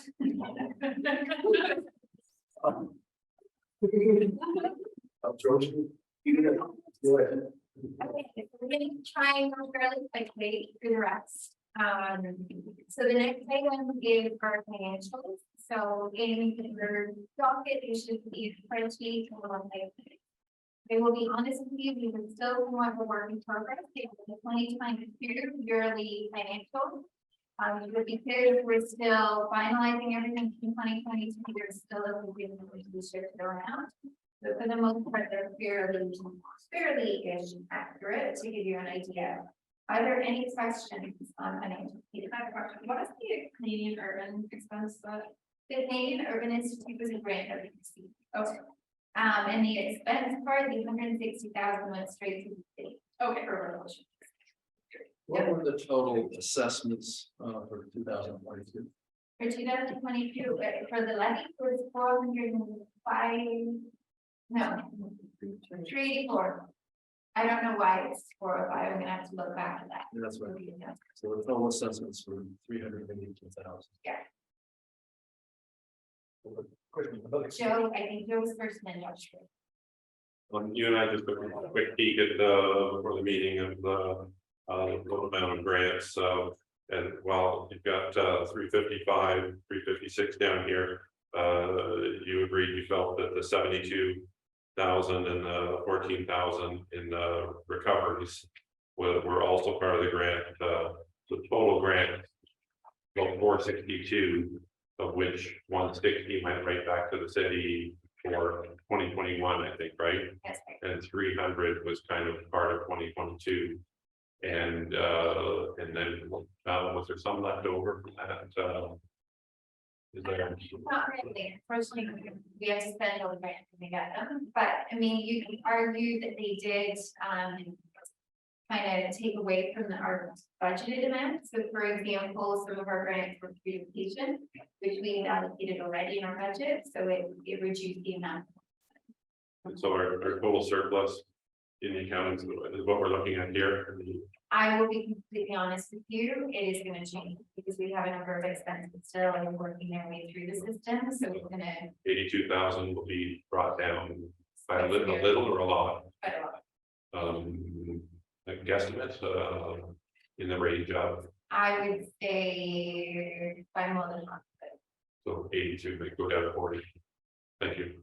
George. Okay, so we're gonna try and go fairly quickly through the rest. So the next item is our financials. So in your docket, you should see a spreadsheet on one page. I will be honest with you, we would still want the work in progress, the 2022 yearly financial. It would be clear if we're still finalizing everything in 2022, there's still a little bit of to shift around. So for the most part, they're fairly-ish accurate to give you an idea. Are there any questions on financial? I have a question. What is the Canadian urban expense? The Canadian Urban Institute was a grant that we received. Okay. And the expense part, the 160,000 went straight to the city. Okay, for revolution. What were the total assessments for 2022? For 2022, for the levy, it was 405. No, 384. I don't know why it's 405. I'm gonna have to look back at that. Yeah, that's right. So the total assessments were 382,000. Yeah. Question about Joe, I think Joe was first and then Josh. You and I just took a quick peek at the, before the meeting of the, total amount of grants, so. And while you've got, 355, 356 down here, you agreed, you felt that the 72,000 and the 14,000 in the recoveries were also part of the grant, the total grant. 462, of which 160 went right back to the city for 2021, I think, right? Yes. And 300 was kind of part of 2022. And then was there some left over from that? Is there? Not really. Unfortunately, we have to spend all the grant to get them, but I mean, you can argue that they did kind of take away from our budgeted amount. So for example, some of our grants were beautification, which we allocated already in our budget, so it reduced the amount. And so our total surplus in the account is what we're looking at here. I will be completely honest with you, it is gonna change because we have a number of expenses still and working their way through the system, so it's gonna. 82,000 will be brought down by a little or a lot. A guesstimate in the range of. I would say by more than half. So 82 may go down to 40. Thank you.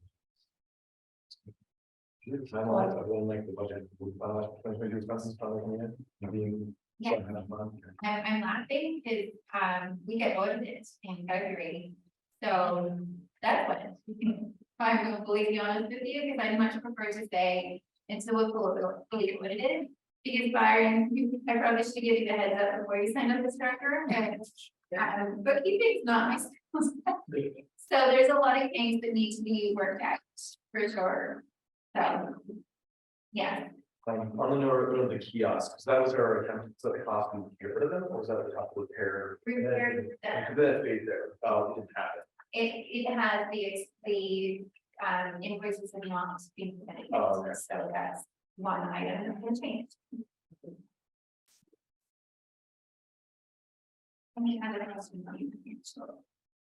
Timeline, I will make the budget, 2022 expenses probably coming in. Yeah. I'm laughing because we get audited in February, so that's what. I'm completely honest with you, because I'd much prefer to say until we're fully audited. Because Byron, I probably should give you the heads up before you sign up this tracker. But he thinks not my So there's a lot of things that need to be worked out for sure. So, yeah, On the note of the kiosks, because that was our attempt, so the cost to get rid of them, or was that the top of repair? repair And that then it stayed there, it didn't happen. it has the invoices have not been submitted, Oh, okay. so that's one item that can change. Any other questions?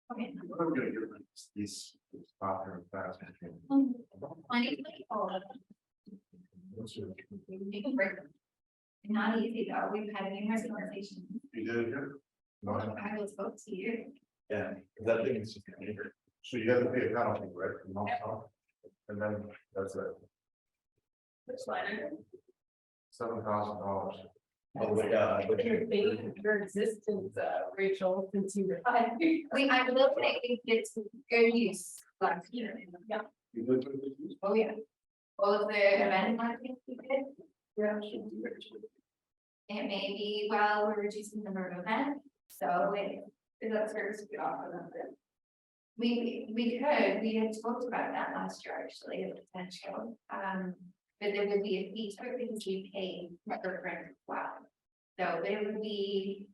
Okay. What are we gonna do with these popular fast? 2024. We can break them. Not easy though, we've had numerous conversations. You did here? No, I will spoke to you. Yeah, that thing is just. so you have to pay a penalty, right? And then that's it, Which line? $7,000. Oh, my God. Your existence, Rachel, since you were. I will say it's good use last year. Yeah. You did it? Oh, yeah. All of the event marketing we did. Yeah. It may be, well, we're reducing the number of events, so it is a service we offer them. We had talked about that last year, actually, as a potential, but there would be a fee to it because we pay for rent as well. So it would be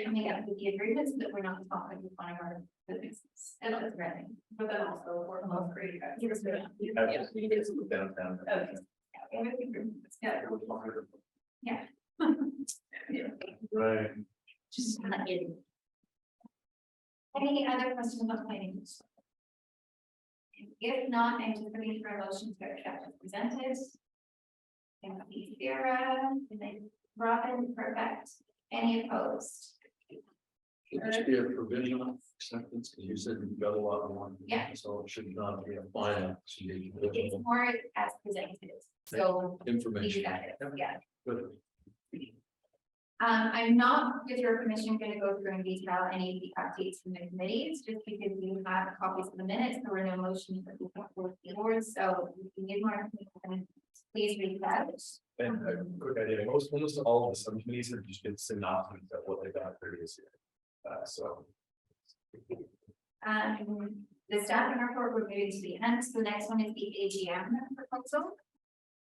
coming up with the agreements that we're not talking with one of our businesses. And it's running, But then also we're all free. Downtown. Yeah. Right. Just not getting. Any other questions on planning? If not, I'm just looking for a motion to accept as presented. And Sarah, and then Robin, perfect. Any opposed? It should be a provisional acceptance, because you said you've got a lot more. Yeah. So it should not be a final. It should be It's more as presented, so you information. got it, yeah. Good. I'm not, with your permission, going to go through in detail any of the updates from the committees, just because you have copies of the minutes, there were no motions that we put forward the boards, so if you need more information, please read that. And a quick idea, almost all of the subcommittees have just been synopsis of what they've done previous year. So. The staffing report, we're moving to the end, so the next one is the AGM proposal.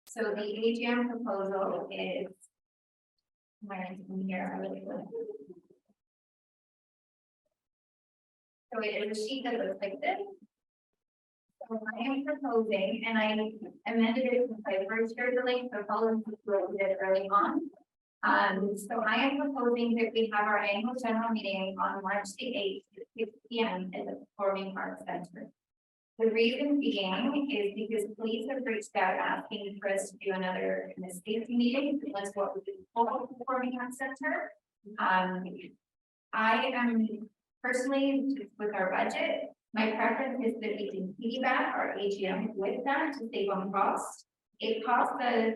So the AGM proposal is. Where in here, I really would. So it is a sheet that looks like this. So I am proposing, and I amended it since I first shared the link, so following what we did early on. So I am proposing that we have our annual general meeting on March the 8th at 6 p.m. at the Performing Arts Center. The reason being is because police have reached out asking for us to do another safety meeting, that's what we do for the Performing Arts Center. I am personally, with our budget, my preference is that we can piggyback our AGM with that to save on cost. It costs us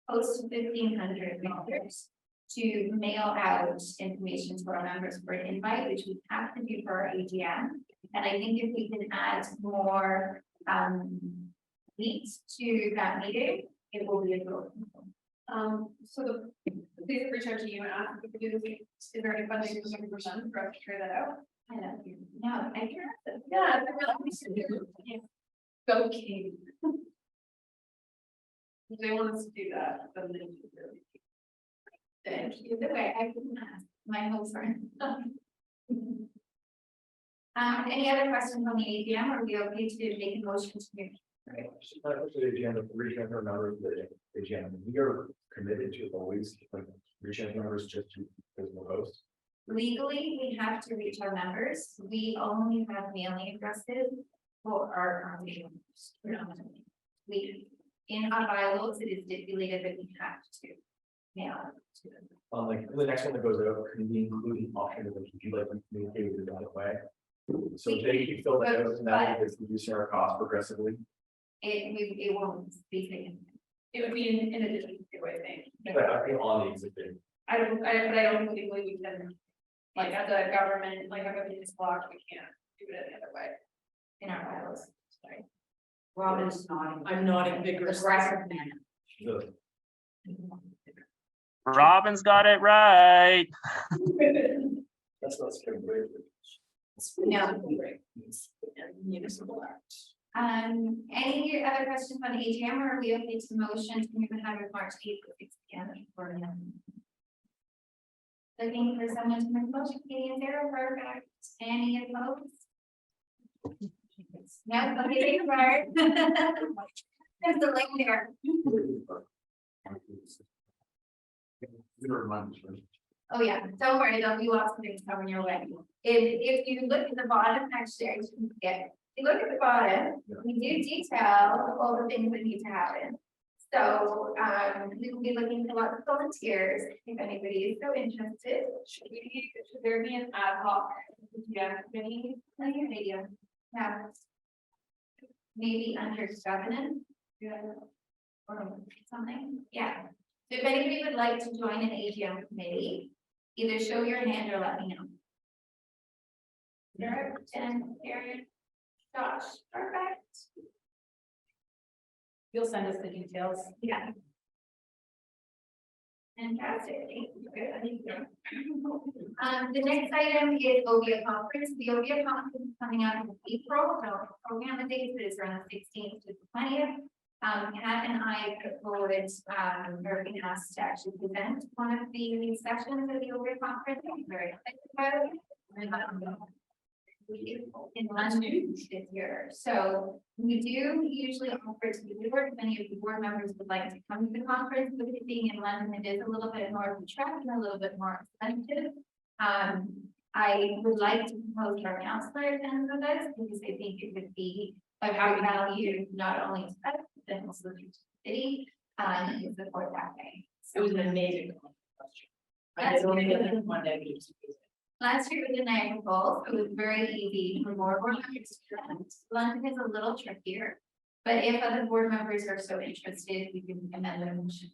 close to $1,500 to mail out information to our members for an invite, which we have to do for our AGM. And I think if we can add more weeks to that meeting, it will be a good. So please reach out to you and ask if we can do this. Is there any funding for 100% for us to try that out? I don't know. I can't. Yeah, it's really nice. Go Katie. If they want us to do that, then they can do it. Thank you. The way I can ask my whole friend. Any other questions on the AGM? Are we okay to make a motion to move? The agenda, reaching out members of the AGM, we are committed to always like reaching out members just to as a host. Legally, we have to reach our members. We only have mailing addresses for our members. We, in our bylaws, it is stipulated that we have to mail to them. Like the next one that goes out, can we include the option of like, if you'd like to communicate with it that way? So they can fill that out and that is reducing our cost progressively. It won't be taken. It would be in addition to, I think. But I think on the existing. But I don't think we can, like, as a government, like, everything is blocked, we can't do it any other way. In our bylaws. Sorry. Robin's nodding. I'm nodding vigorously. Aggressive manner. Robin's got it right. That's not scary. No. Municipal act. Any other questions on AGM, or are we okay to motion to move ahead with March 8th at 6 p.m. for him? Looking for someone to make a motion, Katie and Sarah, perfect. Any opposed? No, okay, take a part. There's the link there. Oh, yeah, don't worry, there'll be lots of things coming your way. If you look at the bottom, actually, I just forget. If you look at the bottom, we do detail all the things that need to happen. So, we will be looking for lots of volunteers, if anybody is so interested. Should there be an ad hoc? Yeah, committee? Like your video. Yeah. Maybe under governance. Yeah. Or something, yeah. So if anybody would like to join an AGM committee, either show your hand or let me know. Derek, Jen, Aaron, Josh, perfect. You'll send us the details. Yeah. Fantastic. Thank you. Good. The next item is OBIA conference. The OBIA conference is coming out in April. So program dates is around the 16th to the 20th. Kat and I put forward, or being asked to actually present one of the sessions of the OBIA conference. I'm very excited about it. In London this year. So we do usually offer to the board, if any of the board members would like to come to the conference, with it being in London, it is a little bit more of a trek and a little bit more expensive. I would like to propose our counselor attend with us, because I think it would be of high value, not only to us, but also to the city, to support that way. It was an amazing. That's only good. one day. Last year was in Niagara Falls, it was very easy for board members to attend. London is a little trickier, but if other board members are so interested, we can amend the motion.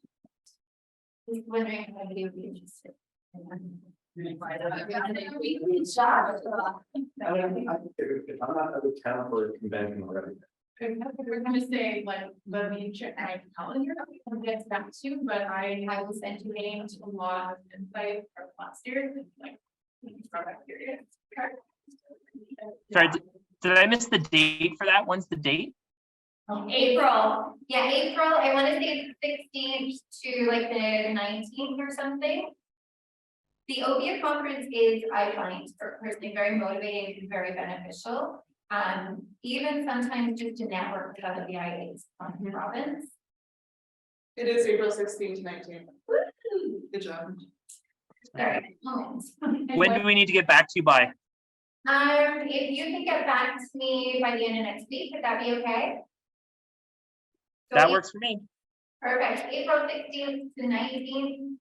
Just wondering if anybody would be interested. I'm not out of town for a convention already. We're gonna say, like, let me check my calendar, and get back to you, but I will send you a lot of insight from last year, like. From that period. Sorry, did I miss the date for that? When's the date? April, yeah, April, I want to say it's 16th to like the 19th or something. The OBIA conference is, I find personally very motivating and very beneficial. Even sometimes just to network with other BIAs on the province. It is April 16th to 19th. Good job. Sorry. When do we need to get back to you by? If you can get back to me by the end of next week, would that be okay? That works for me. Perfect, April 16th to 19th.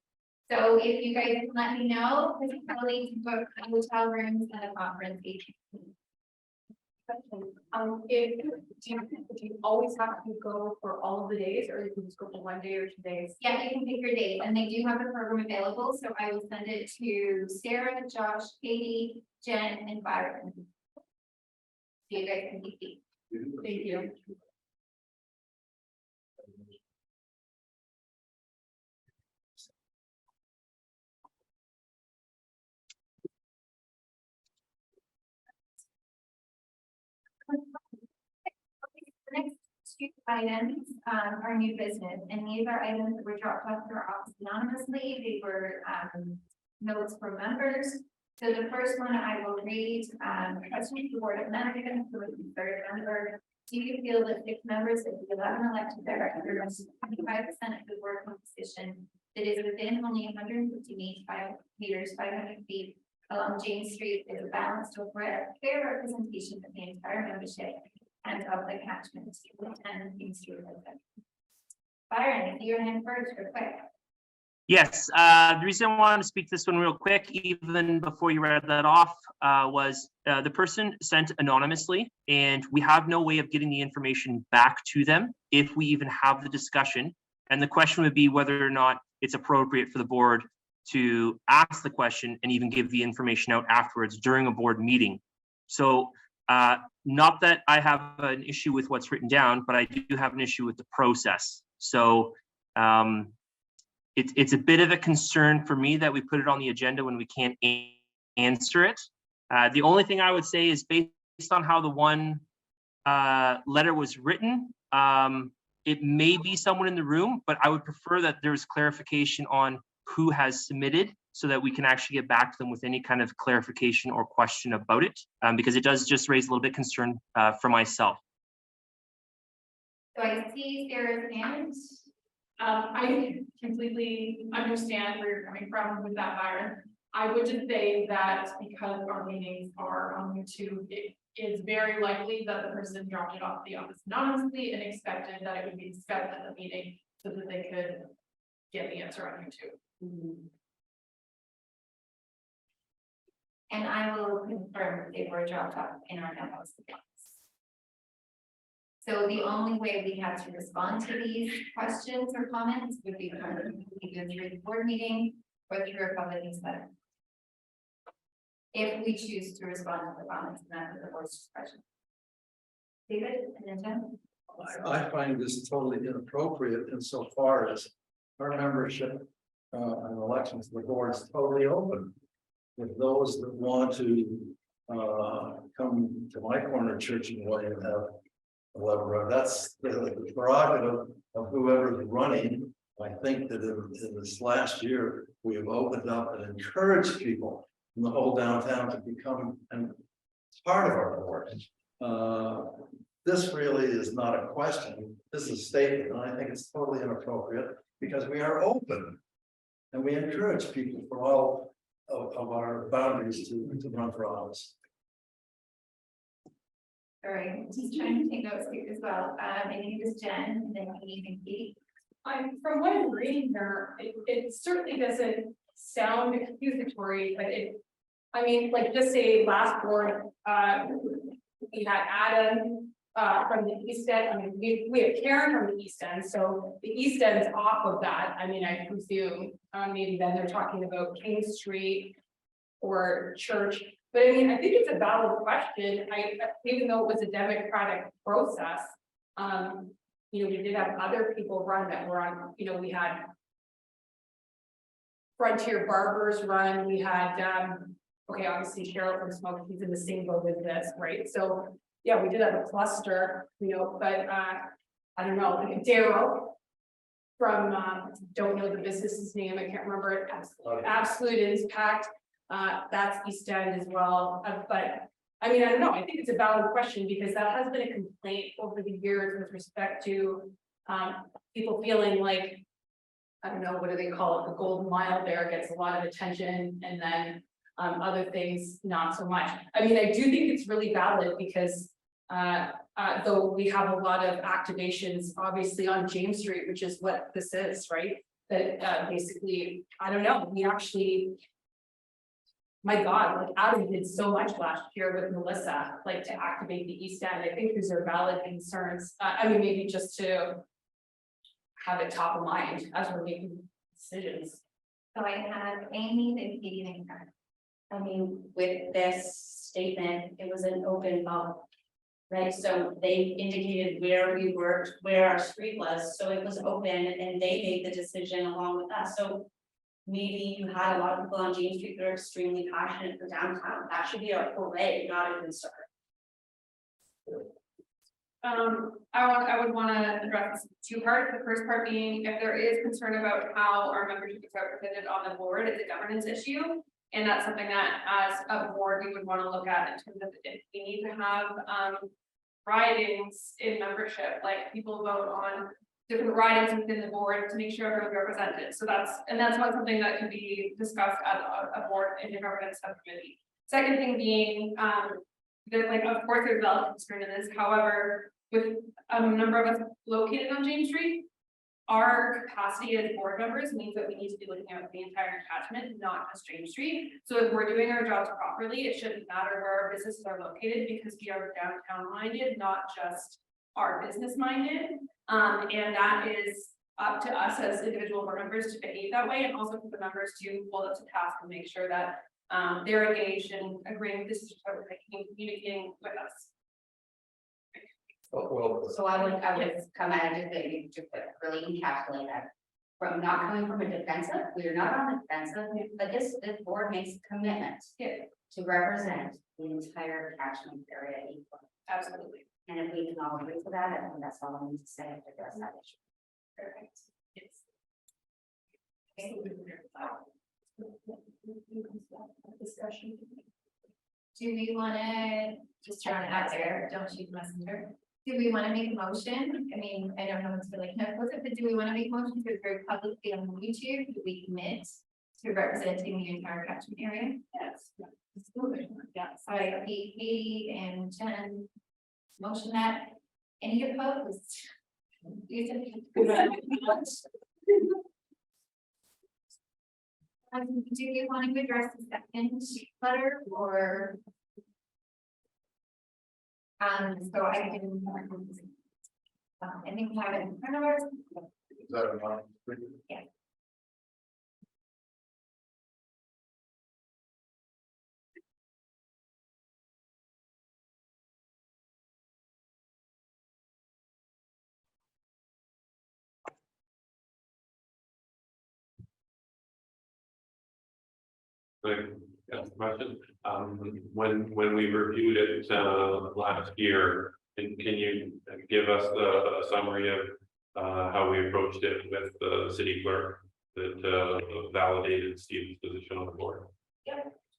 So if you guys can let me know, because probably to book hotel rooms and a conference. Do you always have to go for all of the days, or you can just go for one day or 2 days? Yeah, you can pick your date, and they do have a program available, so I will send it to Sarah, Josh, Katie, Jen, and Byron. So you guys can keep these. Thank you. The next two items are new business, and these are items that were dropped off to our office anonymously. They were notes from members. So the first one I will read, question to the Board of Management, who is the third member. Do you feel that 6 members of the 11 elected directors, 25% of the board composition that is within only 150 meters, 500 feet along James Street is a balanced to fair representation of the entire membership and of the catchment and James Street residents? Byron, your hand first, real quick. Yes, the reason I wanted to speak this one real quick, even before you read that off, was the person sent anonymously, and we have no way of getting the information back to them if we even have the discussion. And the question would be whether or not it's appropriate for the board to ask the question and even give the information out afterwards during a board meeting. So not that I have an issue with what's written down, but I do have an issue with the process. So it's a bit of a concern for me that we put it on the agenda when we can't answer it. The only thing I would say is based on how the one letter was written, it may be someone in the room, but I would prefer that there's clarification on who has submitted so that we can actually get back to them with any kind of clarification or question about it, because it does just raise a little bit concern for myself. So I see Sarah's hand. I completely understand where you're coming from with that, Byron. I would just say that because our meetings are on YouTube, it is very likely that the person dropped it off the office anonymously and expected that it would be discussed at the meeting so that they could get the answer on YouTube. And I will confirm they were dropped off in our mailbox. So the only way we have to respond to these questions or comments would be from either through the board meeting or through a public newsletter. If we choose to respond to the comments, and that's the board's discretion. David, and then Jen? I find this totally inappropriate insofar as our membership and elections, the board is totally open. With those that want to come to my corner church and way and have 11, that's the prerogative of whoever's running. I think that in this last year, we have opened up and encouraged people in the whole downtown to become part of our board. This really is not a question. This is a statement, and I think it's totally inappropriate because we are open and we encourage people from all of our boundaries to run for office. All right, just trying to take notes here as well. My name is Jen, and then my name is Katie. From what I'm reading here, it certainly doesn't sound accusatory, but I mean, like just say last board, we had Adam from the East End. I mean, we have Karen from the East End, so the East End's off of that. I mean, I presume maybe then they're talking about King Street or Church. But I mean, I think it's a valid question. Even though it was a democratic process, you know, we did have other people run that were on, you know, we had Frontier Barbers run, we had, okay, obviously Cheryl from Smoke, he's in the same boat with this, right? So, yeah, we did have a cluster, you know, but I don't know, like Daryl from, don't know the business's name, I can't remember it, Absolute Impact, that's East End as well, but I mean, I don't know, I think it's a valid question because that has been a complaint over the years with respect to people feeling like, I don't know, what do they call it? The golden mile there gets a lot of attention and then other things, not so much. I mean, I do think it's really valid because though we have a lot of activations, obviously on James Street, which is what this is, right? That basically, I don't know, we actually, my God, like Adam did so much last year with Melissa, like to activate the East End. I think these are valid concerns. I mean, maybe just to have it top of mind as we're making decisions. So I have Amy and Katie and Karen. I mean, with this statement, it was an open vote. Right, so they indicated where we worked, where our street was, so it was open and they made the decision along with us, so. Maybe you had a lot of people on James Street that are extremely passionate for downtown, that should be our parade, not a concern. I would want to address two parts. The first part being if there is concern about how our membership is represented on the board, it's a governance issue. And that's something that as a board, we would want to look at in terms of if we need to have ridings in membership, like people vote on different ridings within the board to make sure everyone's represented. So that's not something that can be discussed at a board in the governance subcommittee. Second thing being, that like, of course, there's valid concern in this. However, with a number of us located on James Street, our capacity as board members means that we need to be looking at the entire catchment, not just James Street. So if we're doing our jobs properly, it shouldn't matter where our businesses are located because we are downtown minded, not just our business minded. And that is up to us as individual board members to behave that way, and also for the members to hold up to task and make sure that they're engaged and agreeing with this, communicating with us. Well, So I would come at it to really encapsulate that. From not coming from a defensive, we are not on the defensive, but this board makes a commitment. Yeah. to represent the entire catchment area equally. Absolutely. And if we can all agree to that, I think that's all I need to say to address that issue. Perfect. Yes. Discussion. Do we wanna, just throwing it out there, don't shoot the messenger? Do we wanna make a motion? I mean, I don't know what's really gonna close it, but do we wanna make a motion to appear publicly on YouTube? Do we commit to representing the entire catchment area? Yes. Absolutely. Yes. So I beat Katie and Jen. Motion that, any opposed? You said- Do you want to address the second letter or? So I can. I think we have it in front of us. Is that a non? Yeah. Question. When we reviewed it, last year, can you give us a summary of, how we approached it with the city clerk that, validated Steve's position on the board?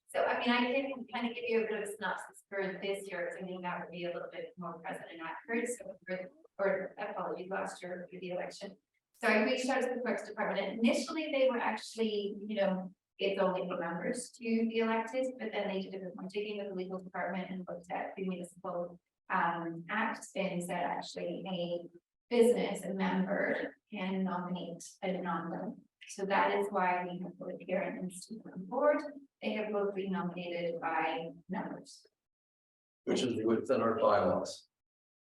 So I mean, I can kind of give you a bit of a synopsis for this year, so I think that would be a little bit more present and accurate, so or apologies, last year for the election. So I reached out to the clerk's department, and initially they were actually, it's only the members to be elected, but then they did a bit more digging with the legal department and looked at the municipal act and said actually a business, a member can nominate a non-member. So that is why we have both Karen and Steve on board. They have both been nominated by members. Which is within our bylaws,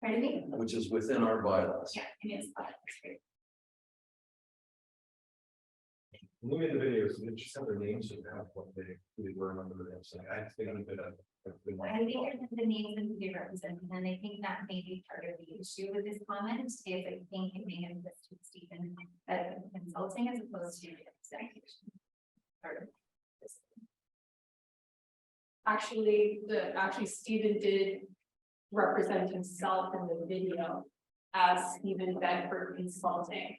Pardon me? which is within our bylaws. Yeah, it is. That's great. Looking at the videos, they just have their names and have what who they were on the website. I think I'm a bit of. I think the names and who they represent, and I think that may be part of the issue with this comment, is I think it may have listed Stephen as consulting as opposed to executive. Part of this. Actually, Stephen did represent himself in the video as Stephen Bedford Consulting,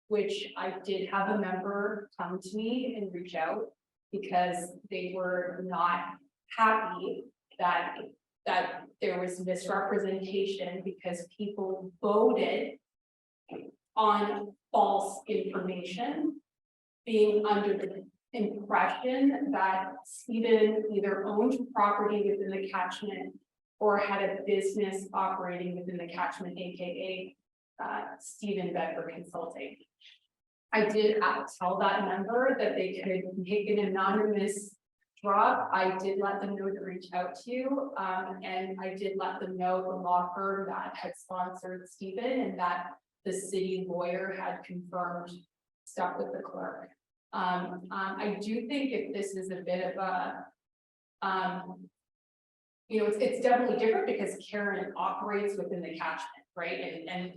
which I did have a member come to me and reach out because they were not happy that there was misrepresentation because people voted on false information, being under the impression that Stephen either owned property within the catchment or had a business operating within the catchment, aka Stephen Bedford Consulting. I did tell that member that they could make an anonymous drop. I did let them know to reach out to you, and I did let them know the law firm that had sponsored Stephen and that the city lawyer had confirmed stuff with the clerk. I do think if this is a bit of a, it's definitely different because Karen operates within the catchment, right? And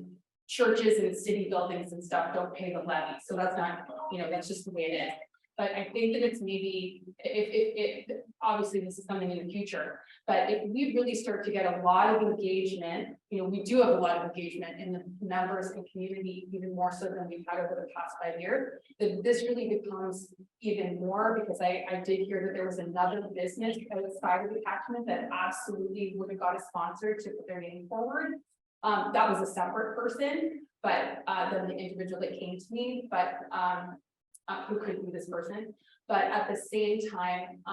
churches and city buildings and stuff don't pay the levy, so that's not, that's just the way it is. But I think that it's maybe, if obviously this is something in the future, but if we really start to get a lot of engagement, we do have a lot of engagement in the members and community, even more so than we've had over the past 5 years, that this really becomes even more, because I did hear that there was another business outside of the catchment that absolutely would have got a sponsor to put their name forward. That was a separate person, but than the individual that came to me, but who could be this person. But at the same time,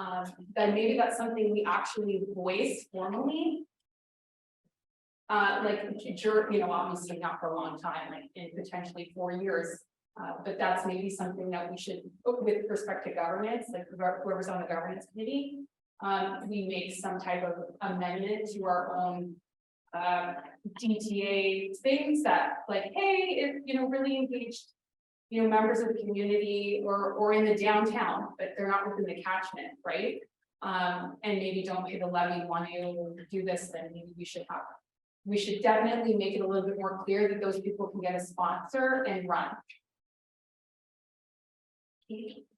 then maybe that's something we actually voice formally. Obviously not for a long time, like in potentially 4 years. But that's maybe something that we should, with respect to governance, like whoever's on the governance committee, we make some type of amendment to our own DTA things that like, hey, if really engaged, members of the community or in the downtown, but they're not within the catchment, right? And maybe don't pay the levy, want to do this, then maybe we should definitely make it a little bit more clear that those people can get a sponsor and run.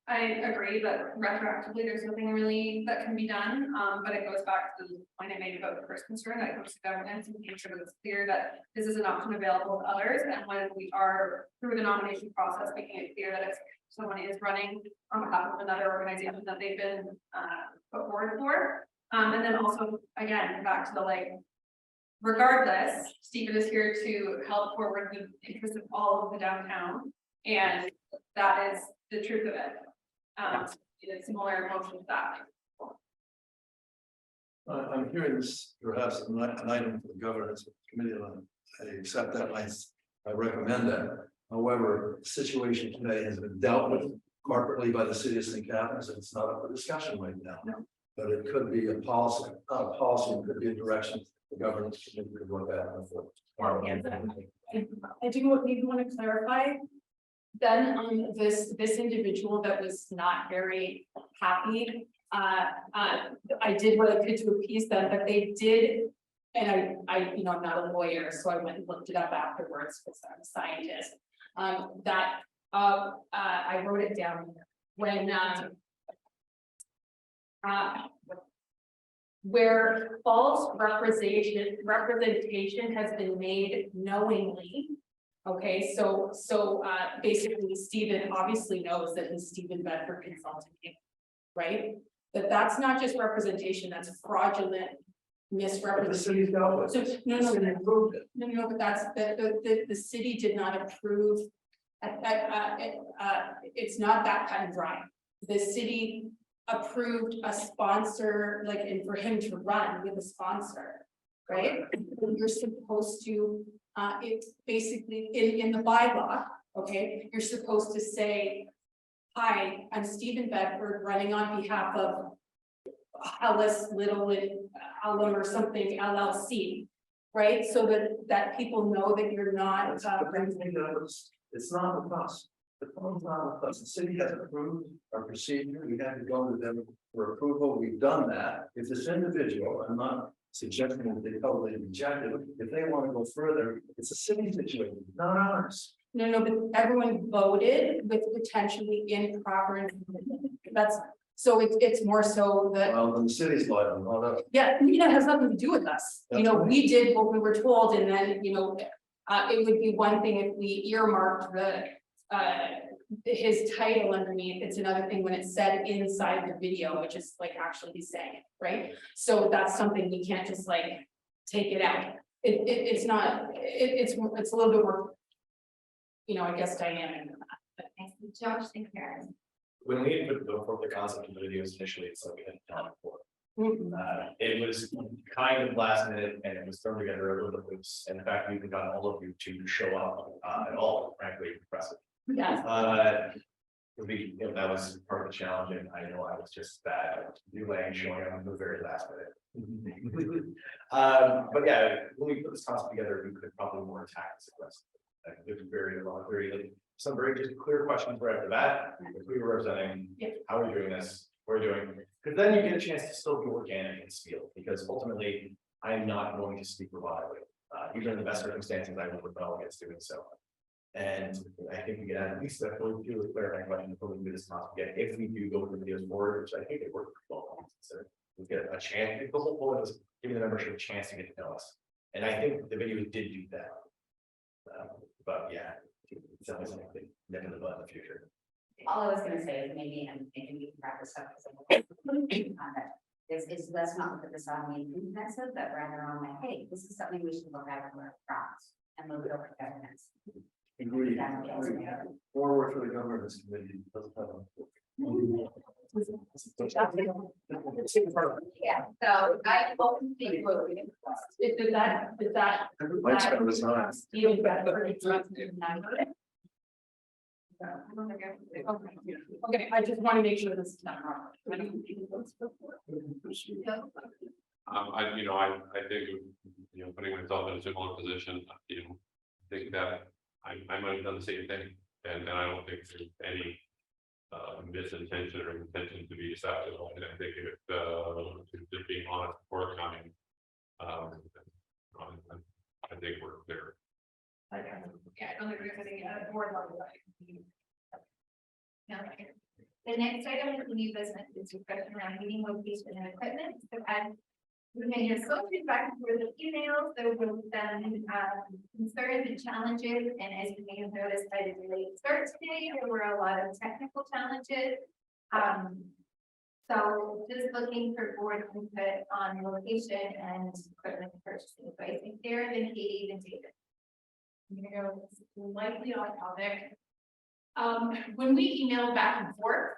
I agree that retroactively, there's nothing really that can be done, but it goes back to the point I made about the first concern, that it comes to governance and making sure that it's clear that this is an option available to others, and when we are through the nomination process, making it clear that if someone is running on behalf of another organization that they've been put forward for, and then also, again, back to the regardless, Stephen is here to help forward the interest of all of the downtown, and that is the truth of it. It's similar emotion to that. I'm hearing this perhaps an item for the governance committee, and I accept that, I recommend that. However, the situation today has been dealt with corporately by the city of St. Catharines, and it's not up for discussion right now. But it could be a policy, not a policy, it could be a direction the governance committee could look at. I do maybe want to clarify. Then this individual that was not very happy, I did what I could to appease them, but they did. And I, you know, I'm not a lawyer, so I went and looked it up afterwards because I'm a scientist. I wrote it down when where false representation has been made knowingly. Okay, so basically Stephen obviously knows that he's Stephen Bedford Consulting, right? That's not just representation, that's fraudulent misrepresentation. So no, but that's the city did not approve. It's not that kind of dry. The city approved a sponsor, like, and for him to run with a sponsor, right? You're supposed to, it's basically in the bylaw, okay, you're supposed to say, hi, I'm Stephen Bedford running on behalf of Ellis Little Alum or something LLC, right? So that people know that you're not. It's not with us. The problem's not with us. The city has approved our procedure. We had to go to them for approval. We've done that. If this individual, I'm not suggesting that they totally reject it. If they want to go further, it's a city situation, not ours. No, but everyone voted with potentially improper information. That's, so it's more so that. Well, then the city's liable, not us. Yeah, that has nothing to do with us. You know, we did what we were told, and then, you know, it would be one thing if we earmarked his title underneath. It's another thing when it's said inside the video, which is like actually he's saying it, right? So that's something we can't just like take it out. It's not, it's a little bit more, you know, I guess dynamic than that. Josh, think there. When we put forth the concept of the videos initially, it's like we had done it before. It was kind of last minute and it was thrown together a little bit loose. And in fact, we even got all of you to show up at all, frankly, impressive. Yes. That was part of the challenge, and I know I was just bad at relaying, showing up at the very last minute. But yeah, when we put this concept together, we could probably more attack this aggressively. There's some very just clear questions right off the bat. Who you're representing, how are you doing this? We're doing, because then you get a chance to still be organic and spiel, because ultimately I'm not going to speak reliably. Even in the best circumstances, I would rebel against doing so. And I think we get at least a really clarifying question before we do this concept again. If we do go with the videos forward, which I think it worked pretty well, we get a chance. The whole point was giving the membership a chance to get to know us, and I think the videos did do that. But yeah, it's always something nip in the bud in the future. All I was gonna say is maybe, and maybe we can wrap this up is let's not look at this on the defensive, but rather on like, hey, this is something we should look at and learn from and move it over to governance. Agree. More work for the governance committee. Yeah, so I hope you will. Did that. Mike's gonna resign. Stephen Bedford. Okay, I just want to make sure this is done wrong. I think, putting myself in a similar position, I think that I might have done the same thing, and I don't think there's any misintention or intention to be deceptive. And I think if just being honest, forthcoming, I think we're there. Yeah, I don't think there's any board level. Yeah. The next item is new business, is discussion around meeting location and equipment. So as we can hear so feedback for the emails, there will then concerns and challenges, and as you may have noticed by the delayed start today, there were a lot of technical challenges. So just looking for board input on location and equipment purchasing. So I think Darren and Katie and David. I'm gonna go slightly off topic. When we emailed back and forth,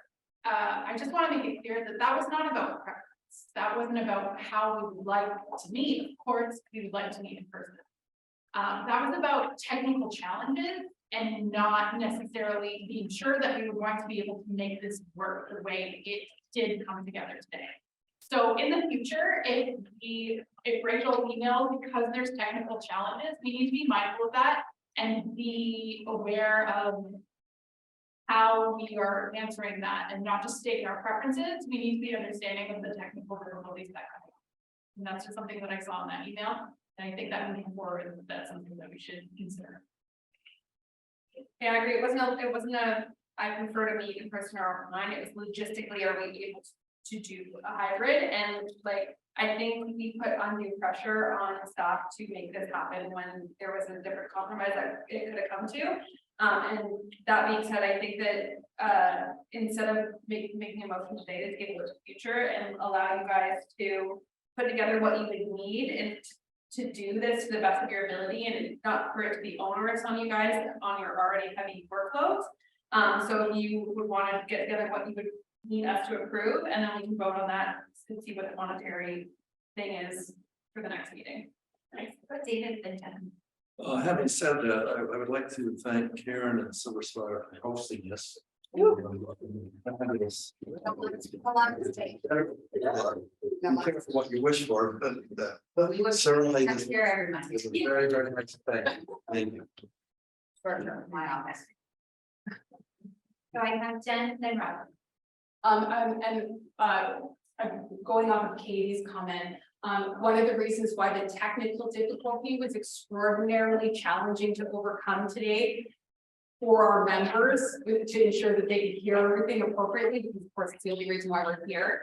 I just want to make it clear that that was not about preference. That wasn't about how we would like to meet. Of course, we would like to meet in person. That was about technical challenges and not necessarily being sure that we were going to be able to make this work the way it did come together today. So in the future, if Rachel emails because there's technical challenges, we need to be mindful of that and be aware of how we are answering that and not just stating our preferences. We need to be understanding of the technical difficulties that come. And that's just something that I saw in that email. And I think that moving forward, that's something that we should consider. Yeah, I agree. It wasn't I prefer to meet in person or online. It was logistically, are we able to do a hybrid? And like, I think we put undue pressure on staff to make this happen when there was a different compromise that it could have come to. And that being said, I think that instead of making a motion today to table it to the future and allow you guys to put together what you would need and to do this to the best of your ability and not for it to be onerous on you guys on your already heavy workloads. So if you would want to get together what you would need us to approve, and then we can vote on that and see what the monetary thing is for the next meeting. What David and Jen? Having said that, I would like to thank Karen and Silverstar for hosting this. Be careful what you wish for, but certainly this Here every month. is a very, very nice thing. Thank you. For my office. So I have Jen, then Rob. I'm going off of Katie's comment. One of the reasons why the technical difficulty was extraordinarily challenging to overcome today for our members to ensure that they could hear everything appropriately, because of course it's the only reason why we're here,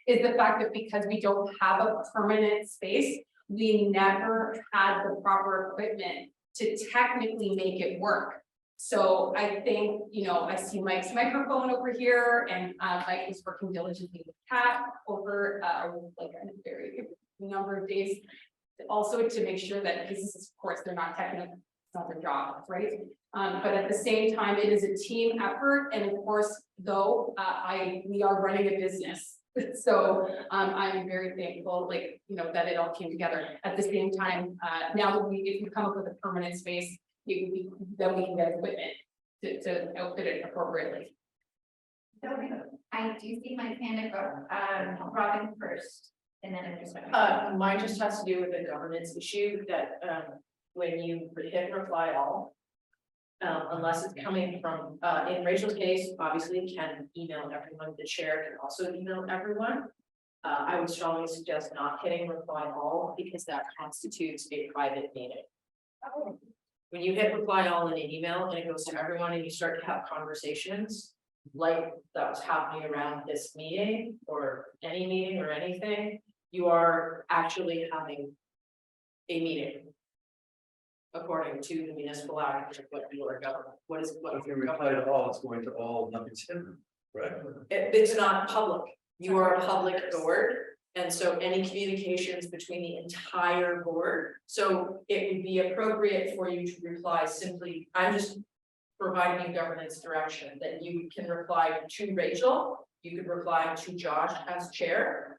is the fact that because we don't have a permanent space, we never had the proper equipment to technically make it work. So I think, you know, I see Mike's microphone over here, and Mike is working diligently with Kat over like a very number of days. Also to make sure that this is, of course, they're not technical, it's not their job, right? But at the same time, it is a team effort, and of course, though, we are running a business. So I'm very thankful, like, you know, that it all came together. At the same time, now that if we come up with a permanent space, then we can get equipment to outfit it appropriately. So I do see my hand up, Robin first, and then I'm just. Mine just has to do with a governance issue that, when you hit reply all, unless it's coming from, in Rachel's case, obviously can email everyone, the chair can also email everyone. I would strongly suggest not hitting reply all because that constitutes a private meeting. When you hit reply all in an email and it goes to everyone and you start to have conversations like that was happening around this meeting or any meeting or anything, you are actually having a meeting. According to the municipal act, what you are government, what is what. If you reply to all, it's going to all, nothing's hidden, right? It's not public, you are a public board, and so any communications between the entire board. So it would be appropriate for you to reply simply, I'm just providing you governance direction that you can reply to Rachel, you could reply to Josh as chair.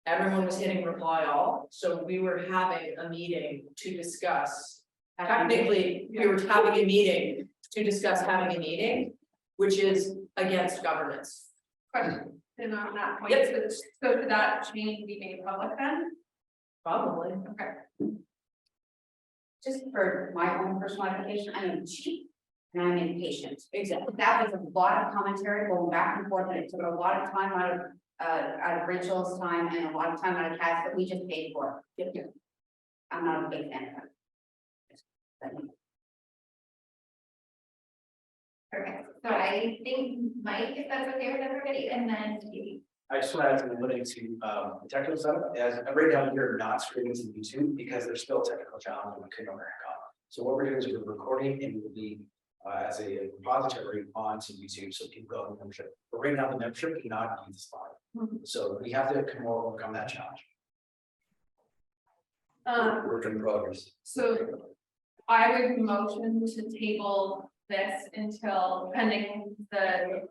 Everyone was hitting reply all, so we were having a meeting to discuss. Technically, we were having a meeting to discuss having a meeting, which is against governance. Question, then on that point, Yep. so did that change be made public then? Probably. Okay. Just for my own personal application, I'm impatient and I'm impatient. Exactly. That was a lot of commentary going back and forth, and it took a lot of time out of Rachel's time and a lot of time out of Kat's that we just paid for. Yep. I'm not a big fan of it. Okay, So I think Mike, if that's okay with everybody, and then Katie. I just want to add something to the technical stuff, as right now we're not streaming to YouTube because there's still technical challenges we couldn't overcome. So what we're doing is we're recording and it will be as a repository onto YouTube, so people go on membership. But right now the membership cannot use the slide. So we have to come overcome that challenge. Work in progress. So I would motion to table this until pending the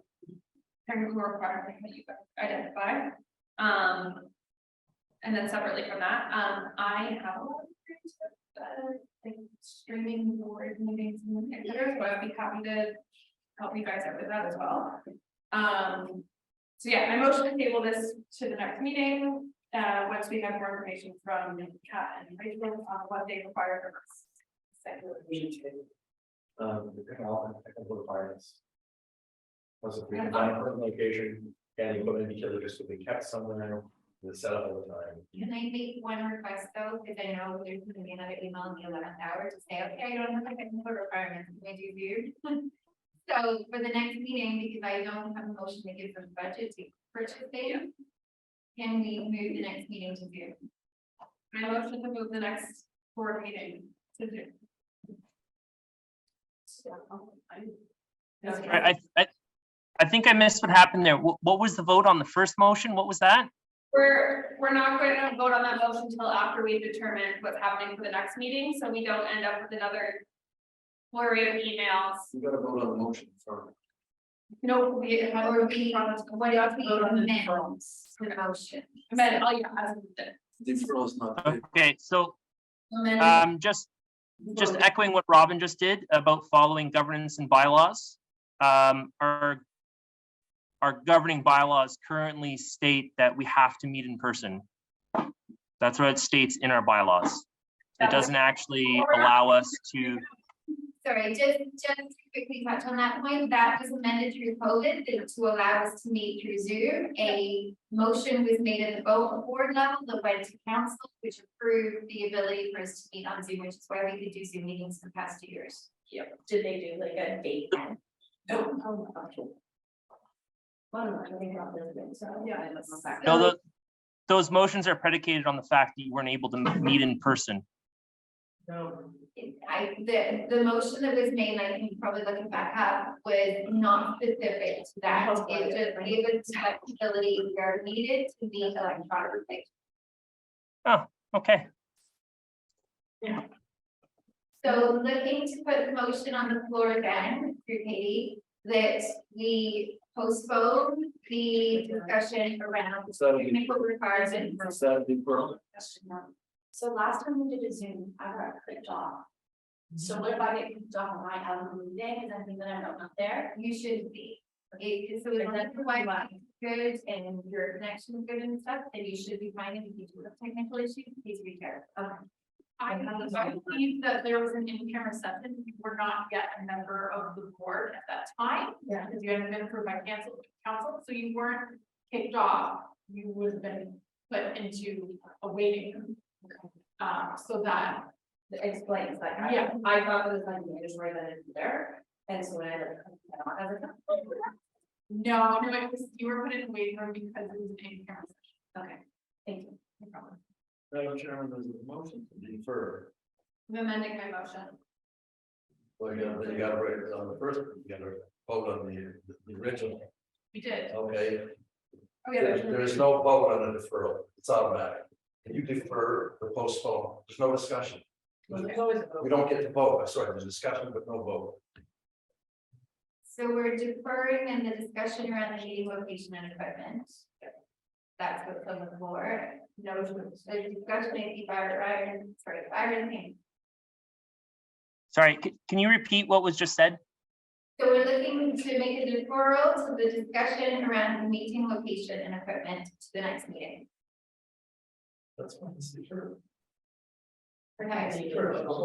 technical requirement that you identify. And then separately from that, I have a lot of experience with like streaming board meetings and computers, so I'd be happy to help you guys out with that as well. So yeah, I motion to table this to the next meeting, once we have more information from Kat and Rachel on what they require from us. The technical requirements. Also, we can find a current location and equipment because just to be kept somewhere, the setup all the time. Can I make one request though, because I know there's gonna be another email in the 11th hour to say, okay, I don't have the technical requirements, can I do Zoom? So for the next meeting, because I don't have a motion to give them budget to purchase data, can we move the next meeting to Zoom? I motion to move the next board meeting to Zoom. I think I missed what happened there. What was the vote on the first motion? What was that? We're not going to vote on that motion until after we've determined what's happening for the next meeting, so we don't end up with another flurry of emails. You gotta vote on the motion first. No, we have what else we Vote on the amend deferrals. the motion. Amend, oh yeah, as the Deferral is not. paid. Okay, so amend. just echoing what Robin just did about following governance and bylaws. Our governing bylaws currently state that we have to meet in person. That's what it states in our bylaws. It doesn't actually allow us to. Sorry, just to quickly touch on that point, that was amended through COVID to allow us to meet through Zoom. A motion was made at the board level that went to council, which approved the ability for us to meet on Zoom, which is why we could do Zoom meetings for the past 2 years. Yep, did they do like a date? No. Yeah. No, those motions are predicated on the fact that you weren't able to meet in person. The motion that was made, and I think probably looking back up, was not specific to that. It just gave us flexibility where needed to meet electronically. Oh, okay. So looking to put the motion on the floor again, through Katie, that we postpone the discussion around technical requirements. So last time we did a Zoom, I got clicked off. So what if I get clicked off and I have a meeting and then think that I'm not there? You should be. Okay, because so if that's Wi-Fi is good and your connection is good and stuff, then you should be fine. If you do have technical issues, please reach out. Okay. I believe that there was an in-camera session, you were not yet a member of the board at that time. Yeah. Because you hadn't been approved by council, so you weren't kicked off, you would have been put into a waiting room. So that Explains like, Yeah. I thought it was like mandatory that it's there, and so when I was like. no, it was, you were put in a waiting room because it was an in-camera session. Okay, thank you. No problem. Madam Chairman, there's a motion to defer. I'm amending my motion. Well, you gotta write it on the first, you gotta vote on the original. We did. Okay, Oh, yeah, there's no vote on the deferral, it's automatic. Can you defer or postpone? There's no discussion. We don't get to vote, sorry, there's discussion, but no vote. So we're deferring in the discussion around the meeting location and equipment. That's what's on the floor. No, the discussion may be Byron, Sorry, can you repeat what was just said? So we're looking to make a deferral to the discussion around the meeting location and equipment to the next meeting. That's fine, it's deferred. Okay.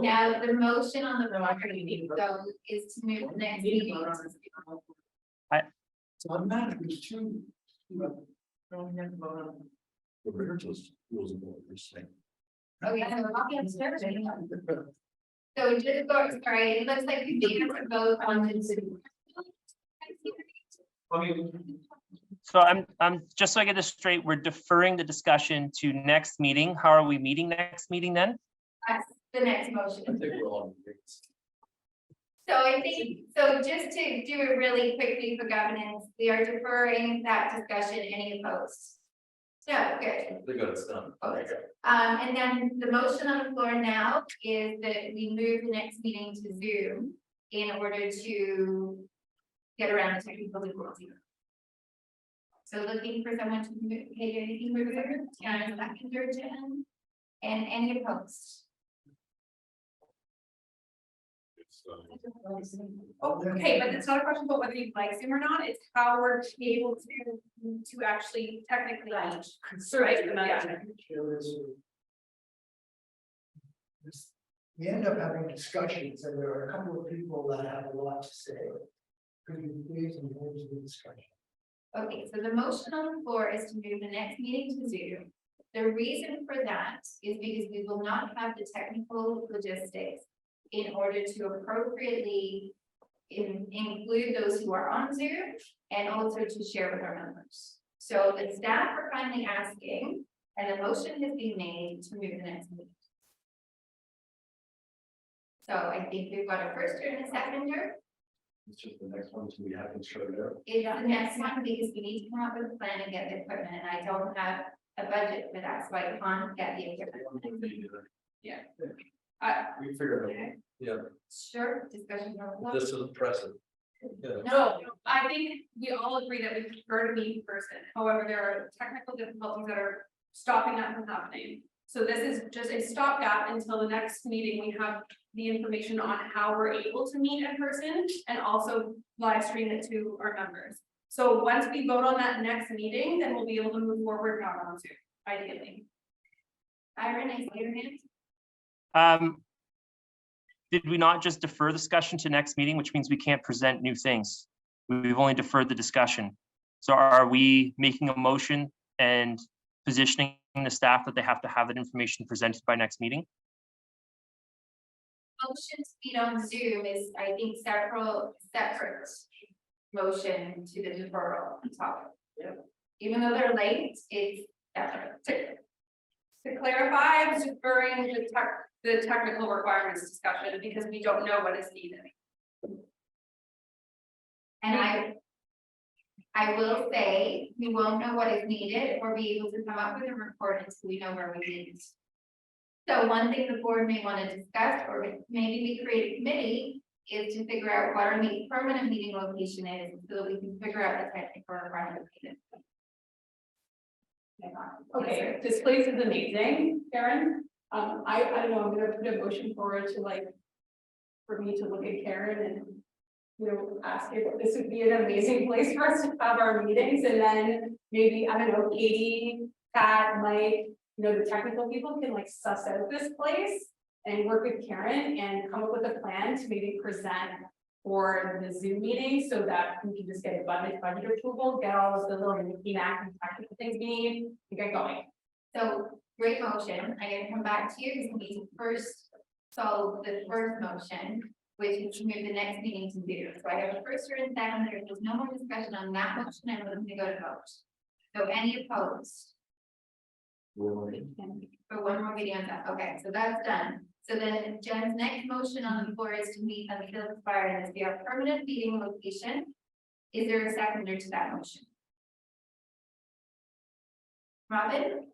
Now, the motion on the floor so is to move the next meeting. It's automatic, there's two. The originals rules of order, saying. Oh, yeah, so I'll get started. So just go, sorry, it looks like we need to vote on the So I'm just so I get this straight, we're deferring the discussion to next meeting. How are we meeting next meeting then? That's the next I motion. think we're all. So I think, so just to do it really quickly for governance, we are deferring that discussion. Any opposed? No, good. They got it done. Opposed. And then the motion on the floor now is that we move the next meeting to Zoom in order to get around the technical difficulty. So looking for someone to move, okay, anything move there, and second or Jen, and any opposed? It's, Oh, okay, but it's not a question about whether you like Zoom or not, it's how we're able to actually technically. Right, yeah. We end up having discussions and there are a couple of people that have a lot to say. Could you please engage the discussion? Okay, so the motion on the floor is to move the next meeting to Zoom. The reason for that is because we will not have the technical logistics in order to appropriately include those who are on Zoom and also to share with our members. So the staff are kindly asking, and the motion has been made to move the next meeting. So I think we've got a firster and a seconder. It's just the next one, so we have to show there. It's the next one because we need to come up with a plan and get the equipment, and I don't have a budget for that, so I can't get the equipment. Yeah. We figured it out. Yeah, Sure, discussion. this is impressive. Yeah. No, I think we all agree that we prefer to meet in person, however, there are technical difficulties that are stopping that from happening. So this is just a stopgap until the next meeting, we have the information on how we're able to meet in person and also live stream it to our members. So once we vote on that next meeting, then we'll be able to move forward now on Zoom, ideally. Byron, I see your hand. Did we not just defer discussion to next meeting, which means we can't present new things? We've only deferred the discussion. So are we making a motion and positioning the staff that they have to have that information presented by next meeting? Motion to meet on Zoom is, I think, separate motion to the deferral topic. Even though they're late, it's separate. To clarify, I was deferring the technical requirements discussion because we don't know what is needed. And I will say, we won't know what is needed or be able to come up with a report until we know where we need it. So one thing the board may want to discuss, or maybe we create a committee, is to figure out what our permanent meeting location is, so that we can figure out the technical requirements needed. Okay, this place is amazing, Karen. I don't know, I'm gonna put a motion forward to for me to look at Karen and, ask if this would be an amazing place for us to have our meetings, and then maybe, I don't know, Katie, Pat, Mike, the technical people can suss out this place and work with Karen and come up with a plan to maybe present for the Zoom meeting so that we can just get a budget approval, get all of the little knack and technical things we need to get going. So great motion. I'm gonna come back to you because we need to first solve the first motion, which is to move the next meeting to Zoom. So I have a first and second. There's no more discussion on that motion. I'm going to go to vote. So any opposed? For one more meeting on that. Okay, so that's done. So then Jen's next motion on the floor is to meet on the Field of Fire and be our permanent meeting location. Is there a seconder to that motion? Robin?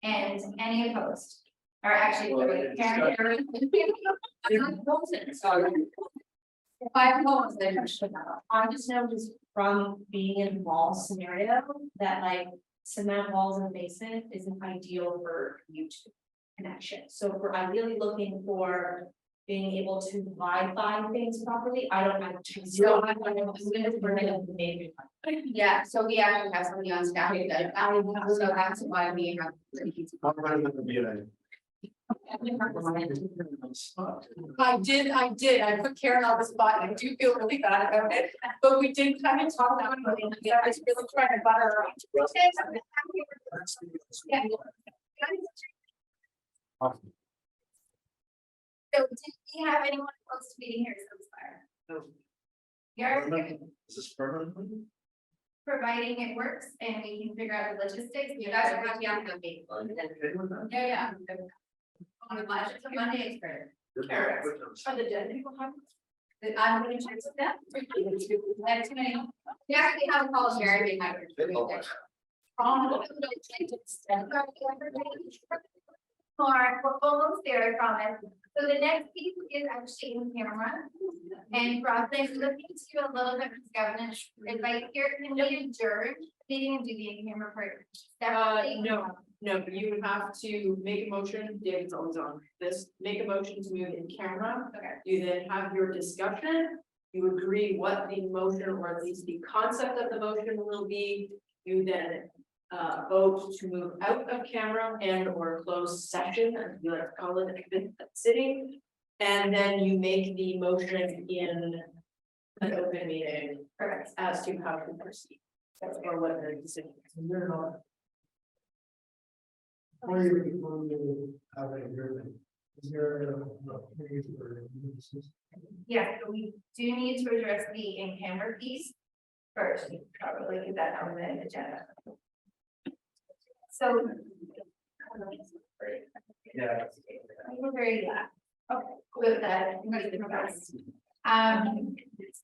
And any opposed? Or actually, Karen. I just noticed from being in wall scenario that cement walls in the basement isn't ideal for YouTube connection. So if we're ideally looking for being able to Wi-Fi things properly, I don't have to. Yeah, so we actually have somebody on staff who does that, so that's why we have. I put Karen on the spot and I do feel really bad about it, but we did kind of talk about it. Yeah, I was really trying to butter her up. So did we have anyone close to meeting here so far? We are Is this permanently? providing it works and we can figure out the logistics. You guys are going to be on the big one. Yeah. On the last, it's a Monday expert. Are the dead people have? I'm gonna check with them. That's too many. We actually have a call here. We're almost there, I promise. So the next piece is actually in camera. And Rob, I'm looking to a little bit of governance advice here. Can we adjourn meeting and do the in-camera part? No, but you would have to make a motion, David's always on this, make a motion to move in camera. Okay. You then have your discussion, you agree what the motion or at least the concept of the motion will be. You then vote to move out of camera and or closed session, as you like to call it, sitting. And then you make the motion in an open meeting. Perfect. As to how to proceed. Or what the decision is. You're not. Before you have a agreement, is there a period for this? Yeah, so we do need to address the in-camera piece first, probably get that on the agenda. So. Yeah. We're very glad. Okay, with that, I'm ready to progress.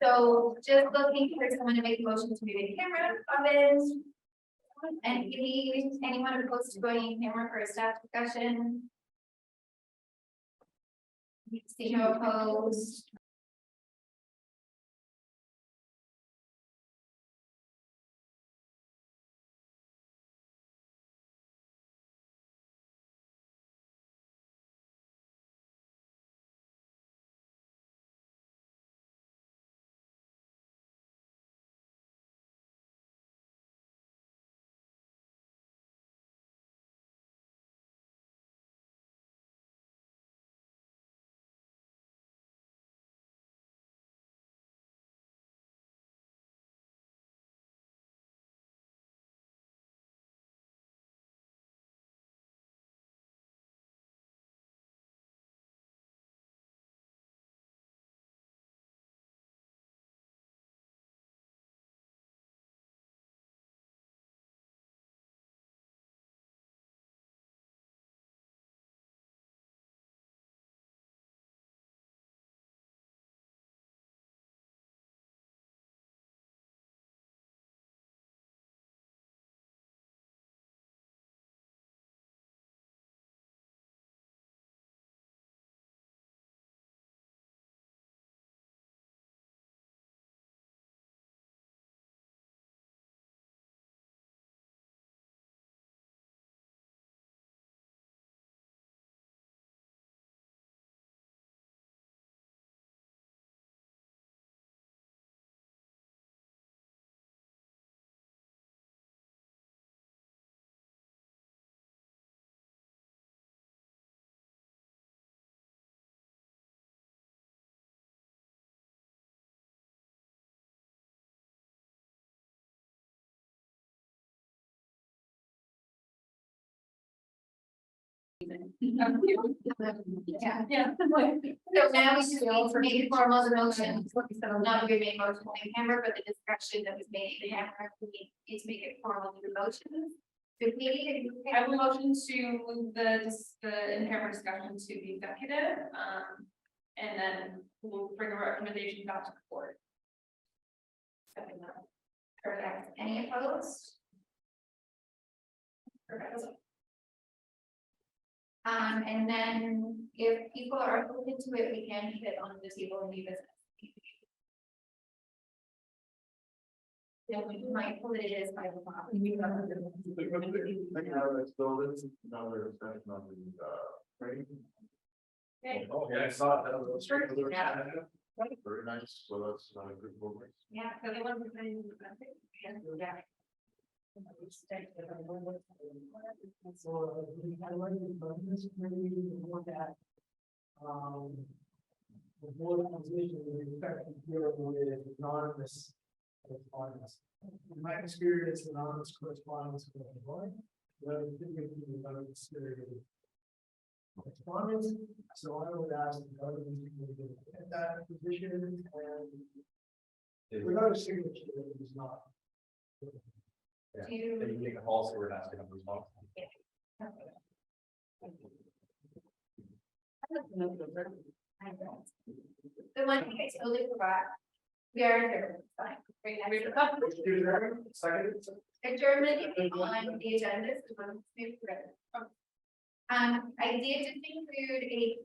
So just looking for someone to make a motion to move in camera of it. And anyone opposed to going in camera for a staff discussion? See no opposed. Yeah. So now we just need to make formal the motion, so not we made motion in camera, but the discussion that was made in camera, we need to make it formal through motion. So we I will motion to move the in-camera discussion to the executive, and then we'll bring a recommendation back to the board. Perfect. Any opposed? Perfect. And then if people are open to it, we can keep it on the table and leave it. Then we might pull it is 5 o'clock. Okay. Oh, yeah, I saw that. Was Sure. Yeah. Very nice, so that's not a good program. Yeah, so they want to. Yeah. So we highlighted this committee to look at. The board position with respect to dealing with anonymous correspondence. In my experience, anonymous correspondence with the board, correspondence, so I would ask the government to look at that position and Without a signature, it is not. Yeah. Do you- Then you make a call, so we're not gonna move on. The one thing I totally forgot. We are adjourned, fine. Bring that to- Second. Adjournment is on the agenda, so let's move through. I did just include a